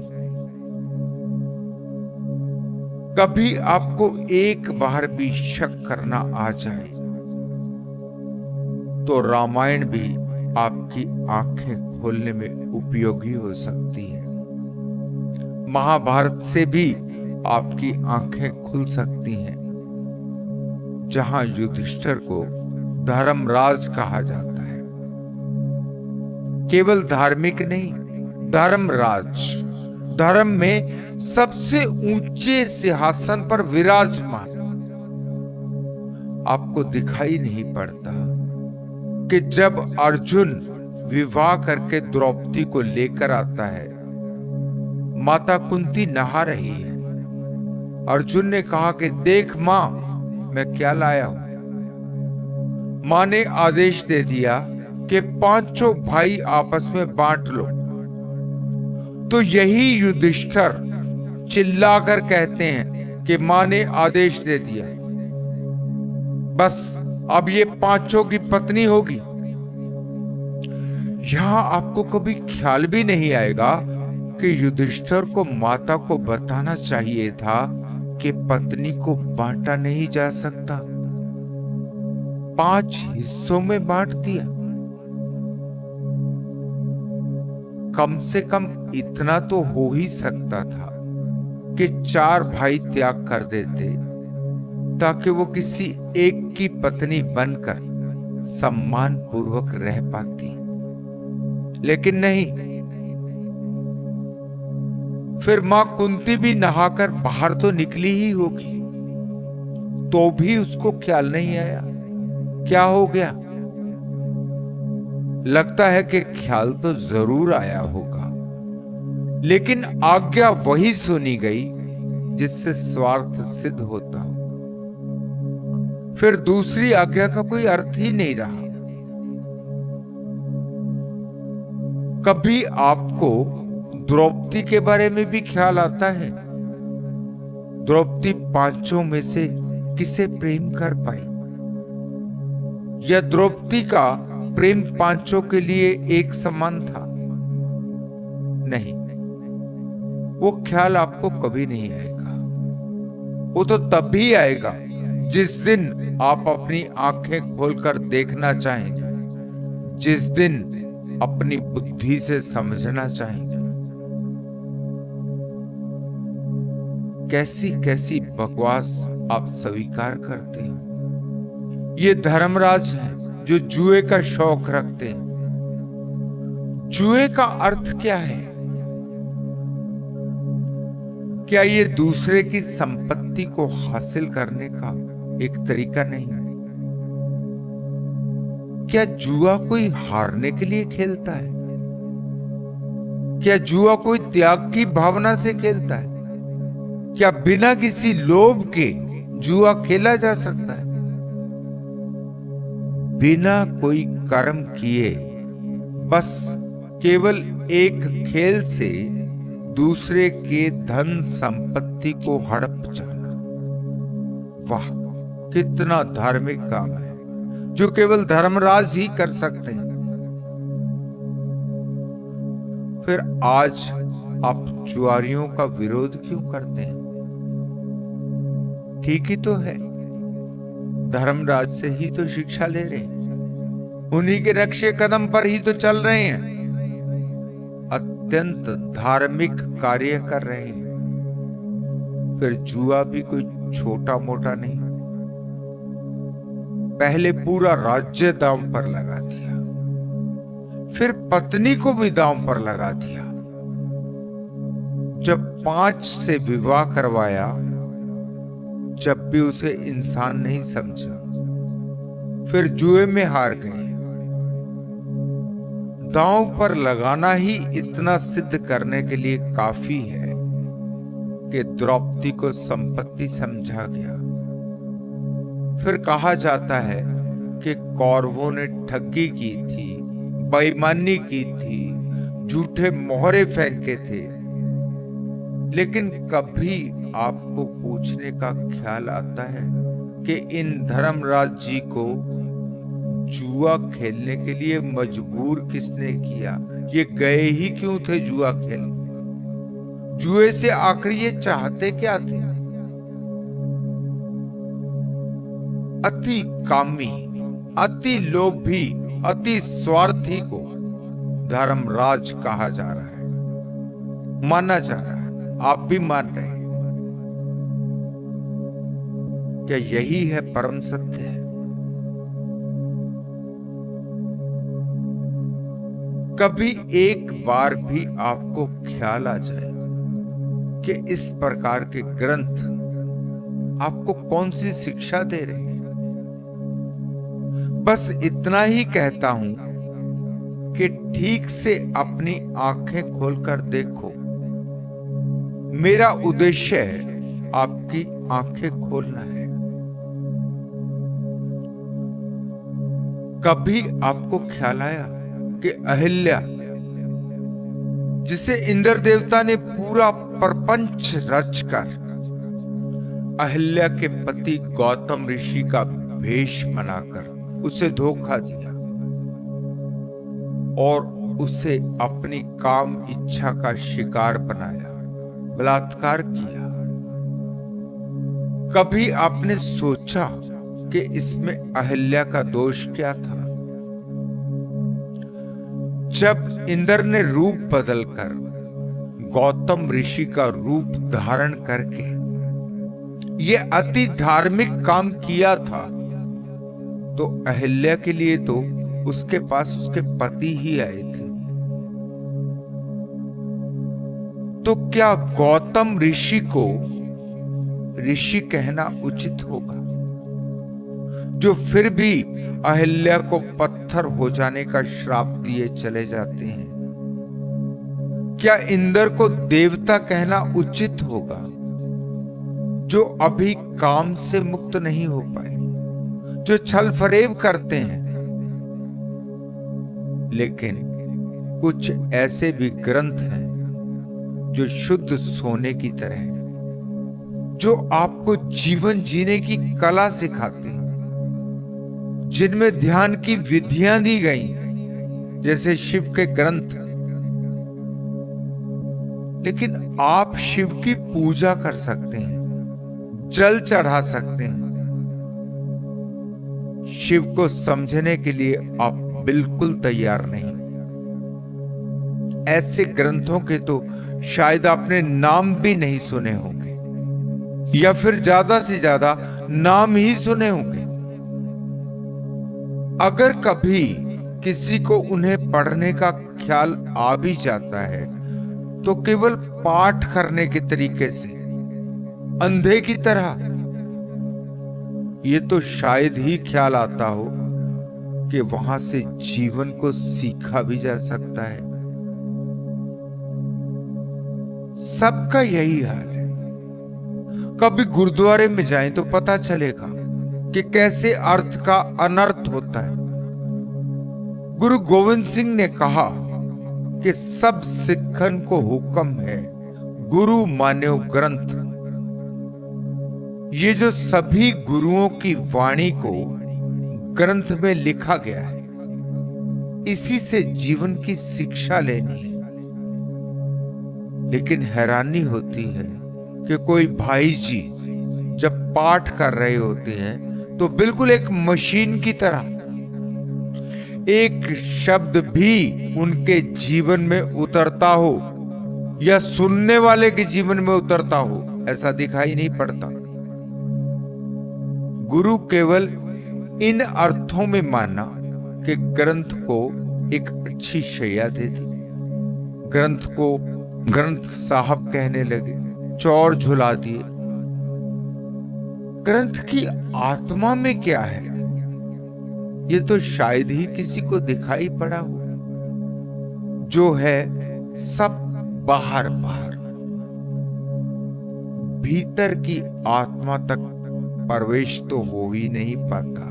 कभी आपको एक बार भी शक करना आ जाए तो रामायण भी आपकी आंखें खोलने में उपयोगी हो सकती है। महाभारत से भी आपकी आंखें खुल सकती हैं, जहां युधिष्ठिर को धर्मराज कहा जाता है। केवल धार्मिक नहीं, धर्मराज, धर्म में सबसे ऊंचे सिंहासन पर विराजमान। आपको दिखाई नहीं पड़ता कि जब अर्जुन विवाह करके द्रौपदी को लेकर आता है, माता कुंती नहा रही है। अर्जुन ने कहा कि देख मां, मैं क्या लाया हूं। मां ने आदेश दे दिया कि पांचों भाई आपस में बांट लो। तो यही युधिष्ठिर चिल्लाकर कहते हैं कि मां ने आदेश दे दिया, बस अब ये पांचों की पत्नी होगी। यहां आपको कभी ख्याल भी नहीं आएगा कि युधिष्ठिर को माता को बताना चाहिए था कि पत्नी को बांटा नहीं जा सकता। 5 हिस्सों में बांट दिया। कम से कम इतना तो हो ही सकता था कि 4 भाई त्याग कर देते ताकि वो किसी एक की पत्नी बनकर सम्मान पूर्वक रह पाती, लेकिन नहीं। फिर मां कुंती भी नहाकर बाहर तो निकली ही होगी, तो भी उसको ख्याल नहीं आया क्या हो गया। लगता है कि ख्याल तो जरूर आया होगा, लेकिन आज्ञा वही सुनी गई जिससे स्वार्थ सिद्ध होता हो। फिर दूसरी आज्ञा का कोई अर्थ ही नहीं रहा। कभी आपको द्रौपदी के बारे में भी ख्याल आता है? द्रौपदी पांचों में से किसे प्रेम कर पाई, या द्रौपदी का प्रेम पांचों के लिए एक समान था? नहीं, वो ख्याल आपको कभी नहीं आएगा। वो तो तब भी आएगा जिस दिन आप अपनी आंखें खोलकर देखना चाहेंगे, जिस दिन अपनी बुद्धि से समझना चाहेंगे। कैसी कैसी बकवास आप स्वीकार करते हैं। ये धर्मराज हैं जो जुए का शौक रखते हैं। जुए का अर्थ क्या है? क्या ये दूसरे की संपत्ति को हासिल करने का एक तरीका नहीं? क्या जुआ कोई हारने के लिए खेलता है? क्या जुआ कोई त्याग की भावना से खेलता है? क्या बिना किसी लोभ के जुआ खेला जा सकता है? बिना कोई कर्म किए बस केवल एक खेल से दूसरे के धन संपत्ति को हड़प जाना, वाह कितना धार्मिक काम है जो केवल धर्मराज ही कर सकते हैं। फिर आज आप जुआरियों का विरोध क्यों करते हैं? ठीक ही तो है, धर्मराज से ही तो शिक्षा ले रहे हैं, उन्हीं के नक्शे कदम पर ही तो चल रहे हैं, अत्यंत धार्मिक कार्य कर रहे हैं। फिर जुआ भी कोई छोटा मोटा नहीं। पहले पूरा राज्य दांव पर लगा दिया, फिर पत्नी को भी दांव पर लगा दिया। जब 5 से विवाह करवाया, जब भी उसे इंसान नहीं समझा, फिर जुए में हार गए। दांव पर लगाना ही इतना सिद्ध करने के लिए काफी है कि द्रौपदी को संपत्ति समझा गया। फिर कहा जाता है कि कौरवों ने ठगी की थी, बेईमानी की थी, झूठे मोहरे फेंके थे, लेकिन कभी आपको पूछने का ख्याल आता है कि इन धर्मराज जी को जुआ खेलने के लिए मजबूर किसने किया? ये गए ही क्यों थे जुआ खेलने? जुए से आखिर ये चाहते क्या थे? अति कामी, अति लोभी, अति स्वार्थी को धर्मराज कहा जा रहा है, माना जा रहा है, आप भी मान रहे हैं। क्या यही है परम सत्य? कभी एक बार भी आपको ख्याल आ जाए कि इस प्रकार के ग्रंथ आपको कौन सी शिक्षा दे रहे हैं? बस इतना ही कहता हूं कि ठीक से अपनी आंखें खोलकर देखो। मेरा उद्देश्य है आपकी आंखें खोलना है। कभी आपको ख्याल आया कि अहिल्या, जिसे इंद्र देवता ने पूरा प्रपंच रचकर अहिल्या के पति गौतम ऋषि का भेष बनाकर उसे धोखा दिया और उसे अपनी काम इच्छा का शिकार बनाया, बलात्कार किया। कभी आपने सोचा कि इसमें अहिल्या का दोष क्या था? जब इंद्र ने रूप बदलकर गौतम ऋषि का रूप धारण करके ये अति धार्मिक काम किया था, तो अहिल्या के लिए तो उसके पास उसके पति ही आए थे। तो क्या गौतम ऋषि को ऋषि कहना उचित होगा, जो फिर भी अहिल्या को पत्थर हो जाने का श्राप दिए चले जाते हैं? क्या इंद्र को देवता कहना उचित होगा, जो अभी काम से मुक्त नहीं हो पाए, जो छल फरेब करते हैं? लेकिन कुछ ऐसे भी ग्रंथ हैं जो शुद्ध सोने की तरह हैं, जो आपको जीवन जीने की कला सिखाते हैं, जिनमें ध्यान की विधियां दी गई, जैसे शिव के ग्रंथ। लेकिन आप शिव की पूजा कर सकते हैं, जल चढ़ा सकते हैं। शिव को समझने के लिए आप बिल्कुल तैयार नहीं। ऐसे ग्रंथों के तो शायद आपने नाम भी नहीं सुने होंगे, या फिर ज्यादा से ज्यादा नाम ही सुने होंगे। अगर कभी किसी को उन्हें पढ़ने का ख्याल आ भी जाता है, तो केवल पाठ करने के तरीके से, अंधे की तरह। ये तो शायद ही ख्याल आता हो कि वहां से जीवन को सीखा भी जा सकता है। सबका यही हाल है। कभी गुरुद्वारे में जाएं तो पता चलेगा कि कैसे अर्थ का अनर्थ होता है। गुरु गोविंद सिंह ने कहा कि सब सिखन को हुक्म है, गुरु मान्यो ग्रंथ। ये जो सभी गुरुओं की वाणी को ग्रंथ में लिखा गया है, इसी से जीवन की शिक्षा लेनी है। लेकिन हैरानी होती है कि कोई भाई जी जब पाठ कर रहे होते हैं तो बिल्कुल एक मशीन की तरह, एक शब्द भी उनके जीवन में उतरता हो या सुनने वाले के जीवन में उतरता हो, ऐसा दिखाई नहीं पड़ता। गुरु केवल इन अर्थों में माना कि ग्रंथ को एक अच्छी शैया दे दी, ग्रंथ को ग्रंथ साहब कहने लगे, चौर झुला दिए। ग्रंथ की आत्मा में क्या है, ये तो शायद ही किसी को दिखाई पड़ा हो। जो है सब बाहर बाहर, भीतर की आत्मा तक प्रवेश तो हो ही नहीं पाता।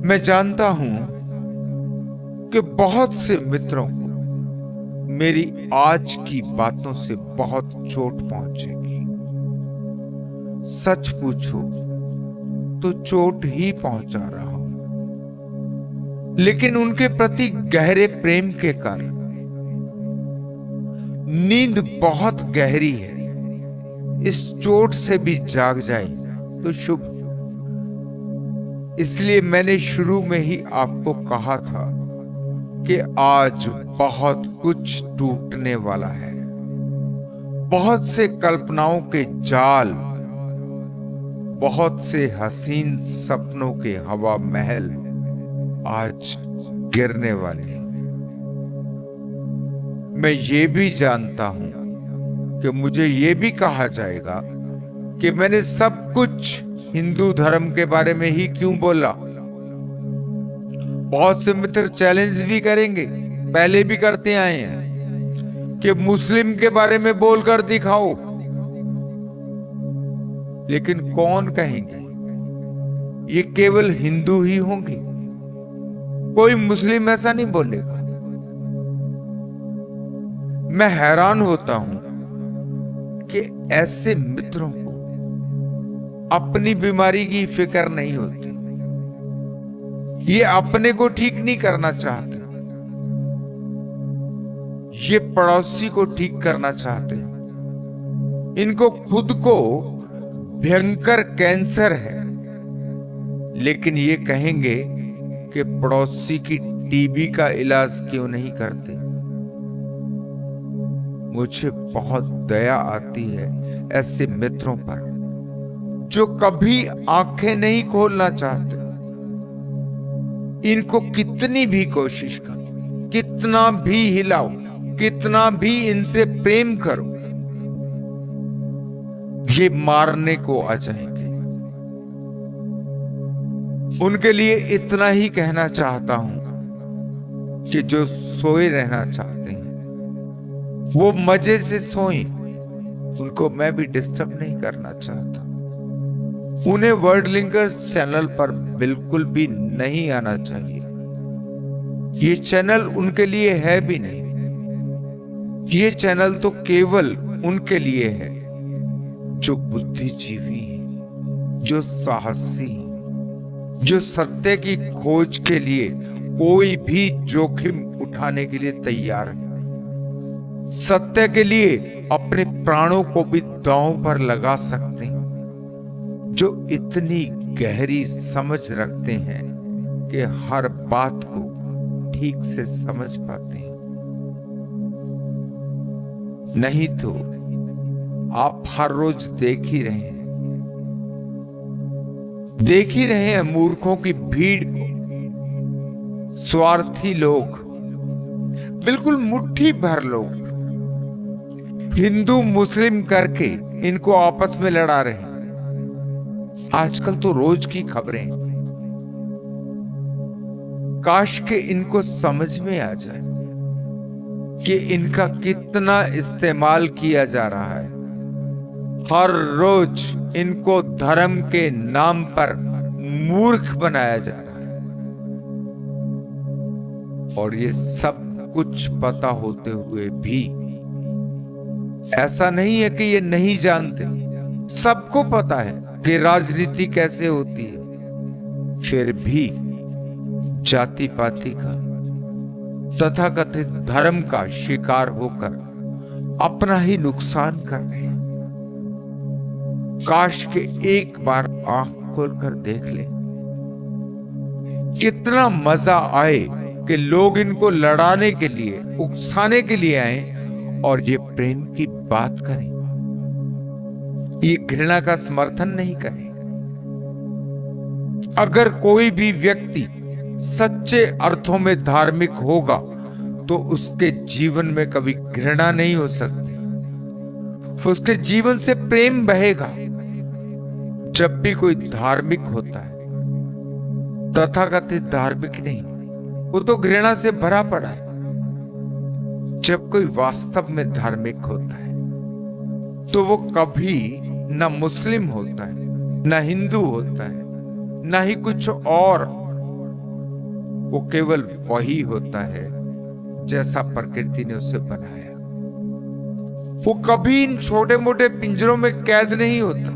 मैं जानता हूं कि बहुत से मित्रों को मेरी आज की बातों से बहुत चोट पहुंचेगी। सच पूछो तो चोट ही पहुंचा रहा हूं, लेकिन उनके प्रति गहरे प्रेम के कारण नींद बहुत गहरी है। इस चोट से भी जाग जाए तो शुभ। इसलिए मैंने शुरू में ही आपको कहा था कि आज बहुत कुछ टूटने वाला है। बहुत से कल्पनाओं के जाल, बहुत से हसीन सपनों के हवा महल आज गिरने वाले हैं। मैं ये भी जानता हूं कि मुझे ये भी कहा जाएगा कि मैंने सब कुछ हिंदू धर्म के बारे में ही क्यों बोला। बहुत से मित्र चैलेंज भी करेंगे, पहले भी करते आए हैं, कि मुस्लिम के बारे में बोलकर दिखाओ। लेकिन कौन कहेंगे ये केवल हिंदू ही होंगे, कोई मुस्लिम ऐसा नहीं बोलेगा। मैं हैरान होता हूं कि ऐसे मित्रों को अपनी बीमारी की फिक्र नहीं होती। ये अपने को ठीक नहीं करना चाहते, ये पड़ोसी को ठीक करना चाहते। इनको खुद को भयंकर कैंसर है, लेकिन ये कहेंगे कि पड़ोसी की टीबी का इलाज क्यों नहीं करते। मुझे बहुत दया आती है ऐसे मित्रों पर जो कभी आंखें नहीं खोलना चाहते। इनको कितनी भी कोशिश करो, कितना भी हिलाओ, कितना भी इनसे प्रेम करो, ये मारने को आ जाएंगे। उनके लिए इतना ही कहना चाहता हूं कि जो सोए रहना चाहते हैं वो मजे से सोएं। उनको मैं भी डिस्टर्ब नहीं करना चाहता। उन्हें वर्ड लिंकर्स चैनल पर बिल्कुल भी नहीं आना चाहिए। ये चैनल उनके लिए है भी नहीं। ये चैनल तो केवल उनके लिए है जो बुद्धिजीवी हैं, जो साहसी हैं, जो सत्य की खोज के लिए कोई भी जोखिम उठाने के लिए तैयार है, सत्य के लिए अपने प्राणों को भी दांव पर लगा सकते हैं, जो इतनी गहरी समझ रखते हैं कि हर बात को ठीक से समझ पाते हैं। नहीं तो आप हर रोज देख ही रहे हैं मूर्खों की भीड़ को। स्वार्थी लोग, बिल्कुल मुट्ठी भर लोग हिंदू मुस्लिम करके इनको आपस में लड़ा रहे हैं। आजकल तो रोज की खबरें। काश के इनको समझ में आ जाए कि इनका कितना इस्तेमाल किया जा रहा है। हर रोज इनको धर्म के नाम पर मूर्ख बनाया जा रहा है, और ये सब कुछ पता होते हुए भी ऐसा नहीं है कि ये नहीं जानते। सबको पता है कि राजनीति कैसे होती है, फिर भी जाति पाति का, तथाकथित धर्म का शिकार होकर अपना ही नुकसान कर रहे हैं। काश के एक बार आंख खोलकर देख ले, कितना मजा आए कि लोग इनको लड़ाने के लिए, उकसाने के लिए आए और ये प्रेम की बात करें, ये घृणा का समर्थन नहीं करें। अगर कोई भी व्यक्ति सच्चे अर्थों में धार्मिक होगा तो उसके जीवन में कभी घृणा नहीं हो सकती, उसके जीवन से प्रेम बहेगा। जब भी कोई धार्मिक होता है, तथाकथित धार्मिक नहीं, वो तो घृणा से भरा पड़ा है। जब कोई वास्तव में धार्मिक होता है तो वो कभी ना मुस्लिम होता है, ना हिंदू होता है, ना ही कुछ और। वो केवल वही होता है जैसा प्रकृति ने उसे बनाया। वो कभी इन छोटे मोटे पिंजरों में कैद नहीं होता।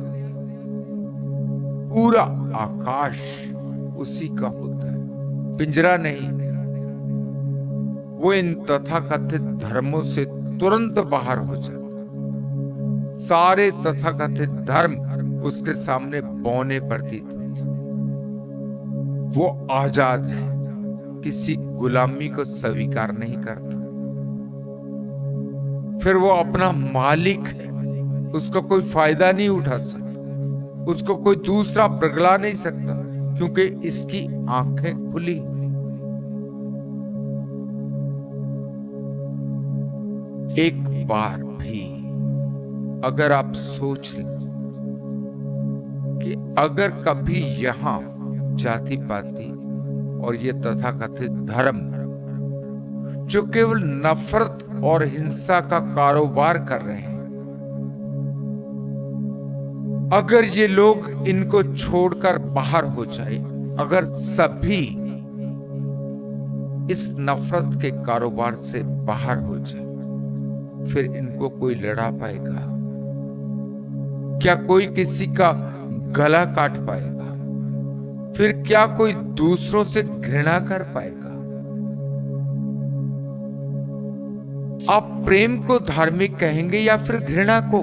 पूरा आकाश उसी का होता है, पिंजरा नहीं। वो इन तथाकथित धर्मों से तुरंत बाहर हो जाता। सारे तथाकथित धर्म उसके सामने बौने प्रतीत होते। वो आजाद है, किसी गुलामी को स्वीकार नहीं करता। फिर वो अपना मालिक है, उसका कोई फायदा नहीं उठा सकता, उसको कोई दूसरा प्रगला नहीं सकता, क्योंकि इसकी आंखें खुली। एक बार भी अगर आप सोच लें कि अगर कभी यहां जाति पाति और ये तथाकथित धर्म जो केवल नफरत और हिंसा का कारोबार कर रहे हैं, अगर ये लोग इनको छोड़कर बाहर हो जाए, अगर सभी इस नफरत के कारोबार से बाहर हो जाए, फिर इनको कोई लड़ा पाएगा? क्या कोई किसी का गला काट पाएगा? फिर क्या कोई दूसरों से घृणा कर पाएगा? आप प्रेम को धार्मिक कहेंगे या फिर घृणा को?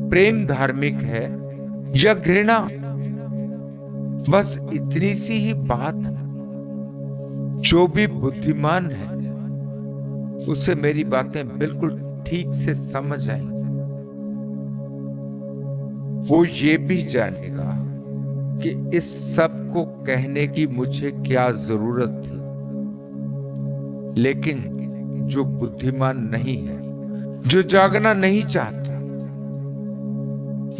प्रेम धार्मिक है या घृणा? बस इतनी सी ही बात है। जो भी बुद्धिमान है उसे मेरी बातें बिल्कुल ठीक से समझ आई। वो ये भी जानेगा कि इस सब को कहने की मुझे क्या जरूरत थी। लेकिन जो बुद्धिमान नहीं है, जो जागना नहीं चाहता,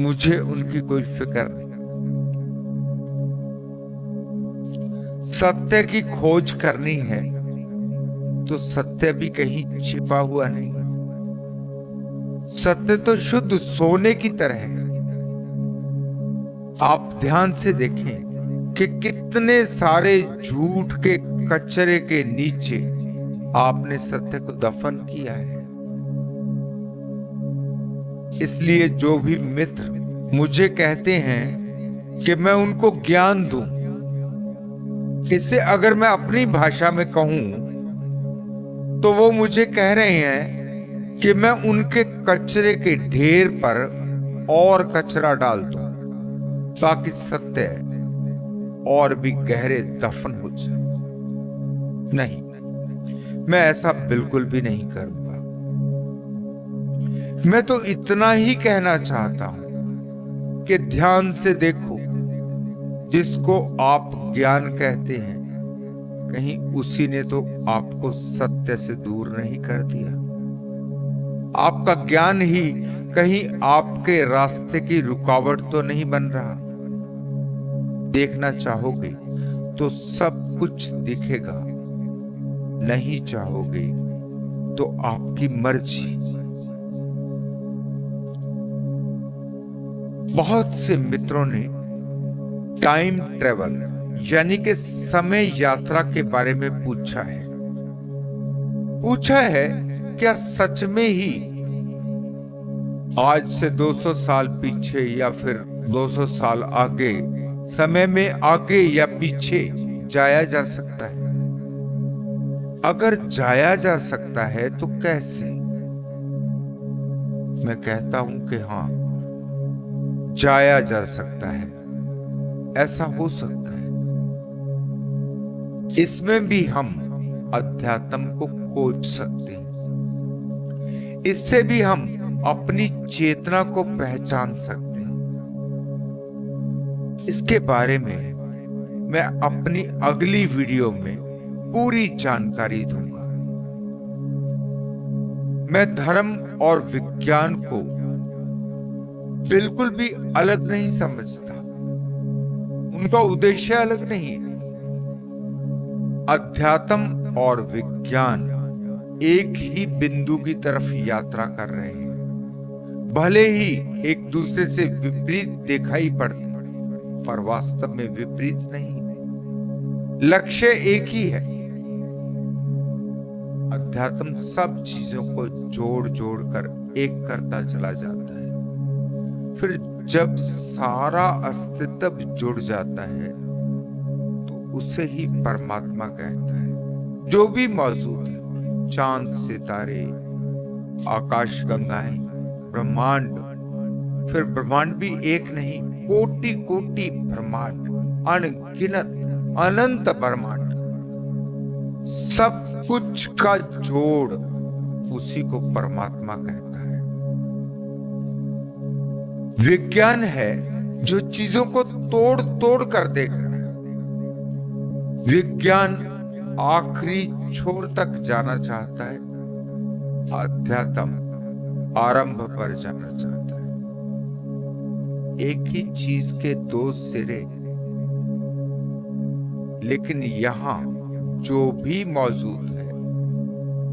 मुझे उनकी कोई फिक्र नहीं। सत्य की खोज करनी है तो सत्य भी कहीं छिपा हुआ नहीं। सत्य तो शुद्ध सोने की तरह है। आप ध्यान से देखें कि कितने सारे झूठ के कचरे के नीचे आपने सत्य को दफन किया है। इसलिए जो भी मित्र मुझे कहते हैं कि मैं उनको ज्ञान दूं, इसे अगर मैं अपनी भाषा में कहूं तो वो मुझे कह रहे हैं कि मैं उनके कचरे के ढेर पर और कचरा डाल दूं ताकि सत्य और भी गहरे दफन हो जाए। नहीं, मैं ऐसा बिल्कुल भी नहीं करूंगा। मैं तो इतना ही कहना चाहता हूं कि ध्यान से देखो, जिसको आप ज्ञान कहते हैं, कहीं उसी ने तो आपको सत्य से दूर नहीं कर दिया। आपका ज्ञान ही कहीं आपके रास्ते की रुकावट तो नहीं बन रहा। देखना चाहोगे तो सब कुछ दिखेगा, नहीं चाहोगे तो आपकी मर्जी। बहुत से मित्रों ने टाइम ट्रेवल यानी कि समय यात्रा के बारे में पूछा है क्या सच में ही आज से 200 साल पीछे या फिर 200 साल आगे समय में आगे या पीछे जाया जा सकता है? अगर जाया जा सकता है तो कैसे? मैं कहता हूं कि हाँ, जाया जा सकता है, ऐसा हो सकता है। इसमें भी हम अध्यात्म को खोज सकते हैं। इससे भी हम अपनी चेतना को पहचान सकते हैं। इसके बारे में मैं अपनी अगली वीडियो में पूरी जानकारी दूंगा। मैं धर्म और विज्ञान को बिल्कुल भी अलग नहीं समझता। उनका उद्देश्य अलग नहीं है। अध्यात्म और विज्ञान एक ही बिंदु की तरफ यात्रा कर रहे हैं। भले ही एक दूसरे से विपरीत दिखाई पड़ते, पर वास्तव में विपरीत नहीं। लक्ष्य एक ही है। अध्यात्म सब चीजों को जोड़ जोड़ कर एक करता चला जाता है। फिर जब सारा अस्तित्व जुड़ जाता है तो उसे ही परमात्मा कहता है। जो भी मौजूद है, चांद, सितारे, आकाश गंगाएं, ब्रह्मांड, फिर ब्रह्मांड भी एक नहीं, कोटि कोटि ब्रह्मांड, अनगिनत अनंत ब्रह्मांड, सब कुछ का जोड़ उसी को परमात्मा कहता है। विज्ञान है जो चीजों को तोड़ तोड़ कर देख रहा है। विज्ञान आखिरी छोर तक जाना चाहता है। अध्यात्म आरंभ पर जाना चाहता है। एक ही चीज के दो सिरे, लेकिन यहां जो भी मौजूद है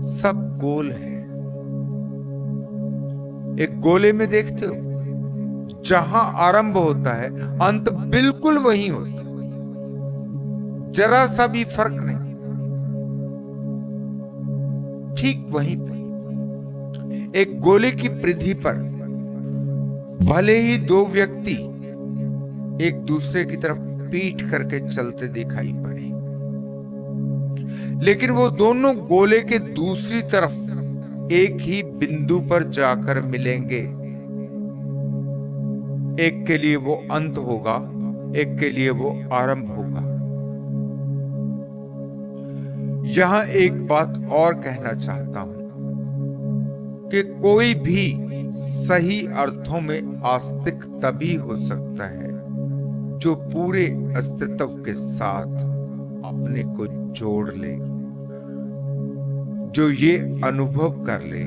सब गोल है। एक गोले में देखते हो, जहां आरंभ होता है अंत बिल्कुल वही होता है, जरा सा भी फर्क नहीं। ठीक वहीं पर एक गोले की परिधि पर भले ही दो व्यक्ति एक दूसरे की तरफ पीठ करके चलते दिखाई पड़े, लेकिन वो दोनों गोले के दूसरी तरफ एक ही बिंदु पर जाकर मिलेंगे। एक के लिए वो अंत होगा, एक के लिए वो आरंभ होगा। यहां एक बात और कहना चाहता हूं कि कोई भी सही अर्थों में आस्तिक तभी हो सकता है जो पूरे अस्तित्व के साथ अपने को जोड़ ले, जो ये अनुभव कर ले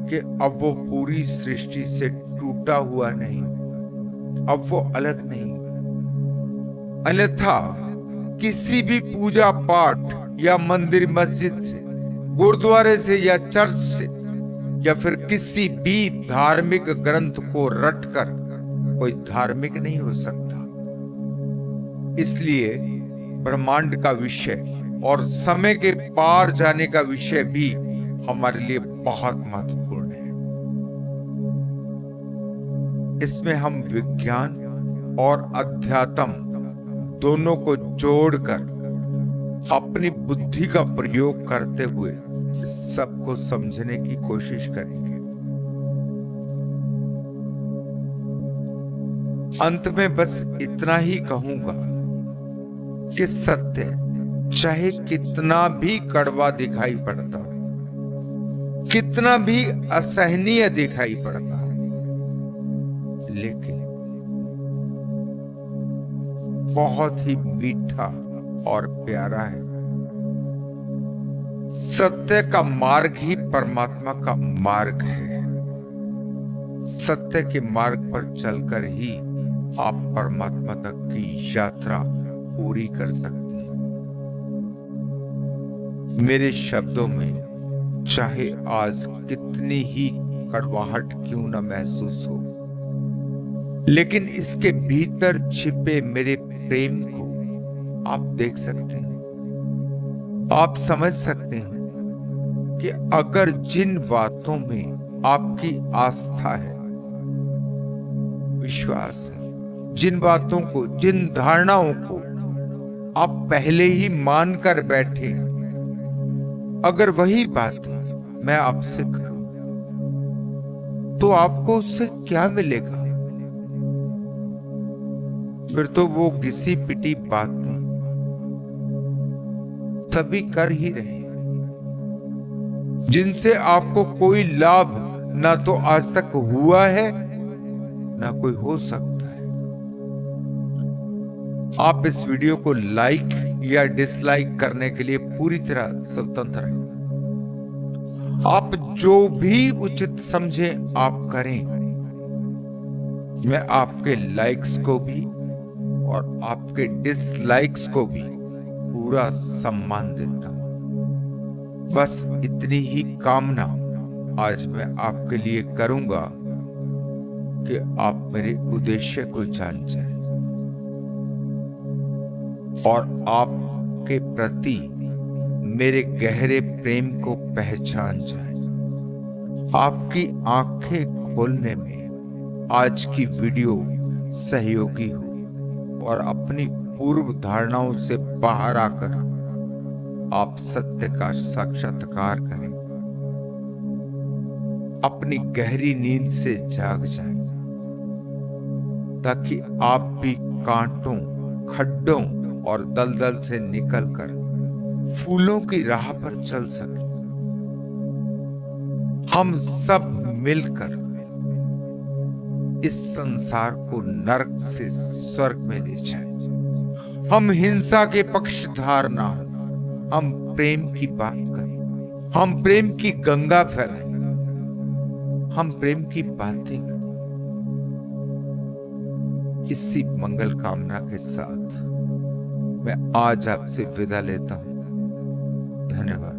कि अब वो पूरी सृष्टि से टूटा हुआ नहीं, अब वो अलग नहीं। अन्यथा किसी भी पूजा पाठ या मंदिर मस्जिद से, गुरुद्वारे से या चर्च से या फिर किसी भी धार्मिक ग्रंथ को रटकर कोई धार्मिक नहीं हो सकता। इसलिए ब्रह्मांड का विषय और समय के पार जाने का विषय भी हमारे लिए बहुत महत्वपूर्ण है। इसमें हम विज्ञान और अध्यात्म दोनों को जोड़कर अपनी बुद्धि का प्रयोग करते हुए सबको समझने की कोशिश करेंगे। अंत में बस इतना ही कहूंगा कि सत्य चाहे कितना भी कड़वा दिखाई पड़ता हो, कितना भी असहनीय दिखाई पड़ता हो, लेकिन बहुत ही मीठा और प्यारा है। सत्य का मार्ग ही परमात्मा का मार्ग है। सत्य के मार्ग पर चलकर ही आप परमात्मा तक की यात्रा पूरी कर सकते हैं। मेरे शब्दों में चाहे आज कितनी ही कड़वाहट क्यों न महसूस हो, लेकिन इसके भीतर छिपे मेरे प्रेम को आप देख सकते हैं। आप समझ सकते हैं कि अगर जिन बातों में आपकी आस्था है, विश्वास है, जिन बातों को, जिन धारणाओं को आप पहले ही मानकर बैठे, अगर वही बात मैं आपसे करूं तो आपको उससे क्या मिलेगा? फिर तो वो घिसी पिटी बात नहीं, सभी कर ही रहे हैं, जिनसे आपको कोई लाभ ना तो आज तक हुआ है ना कोई हो सकता है। आप इस वीडियो को लाइक या डिसलाइक करने के लिए पूरी तरह स्वतंत्र हैं। आप जो भी उचित समझे आप करें। मैं आपके लाइक्स को भी और आपके डिसलाइक्स को भी पूरा सम्मान देता हूं। बस इतनी ही कामना आज मैं आपके लिए करूंगा कि आप मेरे उद्देश्य को जान जाएं और आपके प्रति मेरे गहरे प्रेम को पहचान जाएं। आपकी आंखें खोलने में आज की वीडियो सहयोगी हो और अपनी पूर्व धारणाओं से बाहर आकर आप सत्य का साक्षात्कार करें, अपनी गहरी नींद से जाग जाएं, ताकि आप भी कांटों, खड्डों और दलदल से निकलकर फूलों की राह पर चल सकें। हम सब मिलकर इस संसार को नरक से स्वर्ग में ले जाएं। हम हिंसा के पक्षधार ना हो, हम प्रेम की बात करें, हम प्रेम की गंगा फैलाएं, हम प्रेम की बातें करें। इसी मंगल कामना के साथ मैं आज आपसे विदा लेता हूं। धन्यवाद।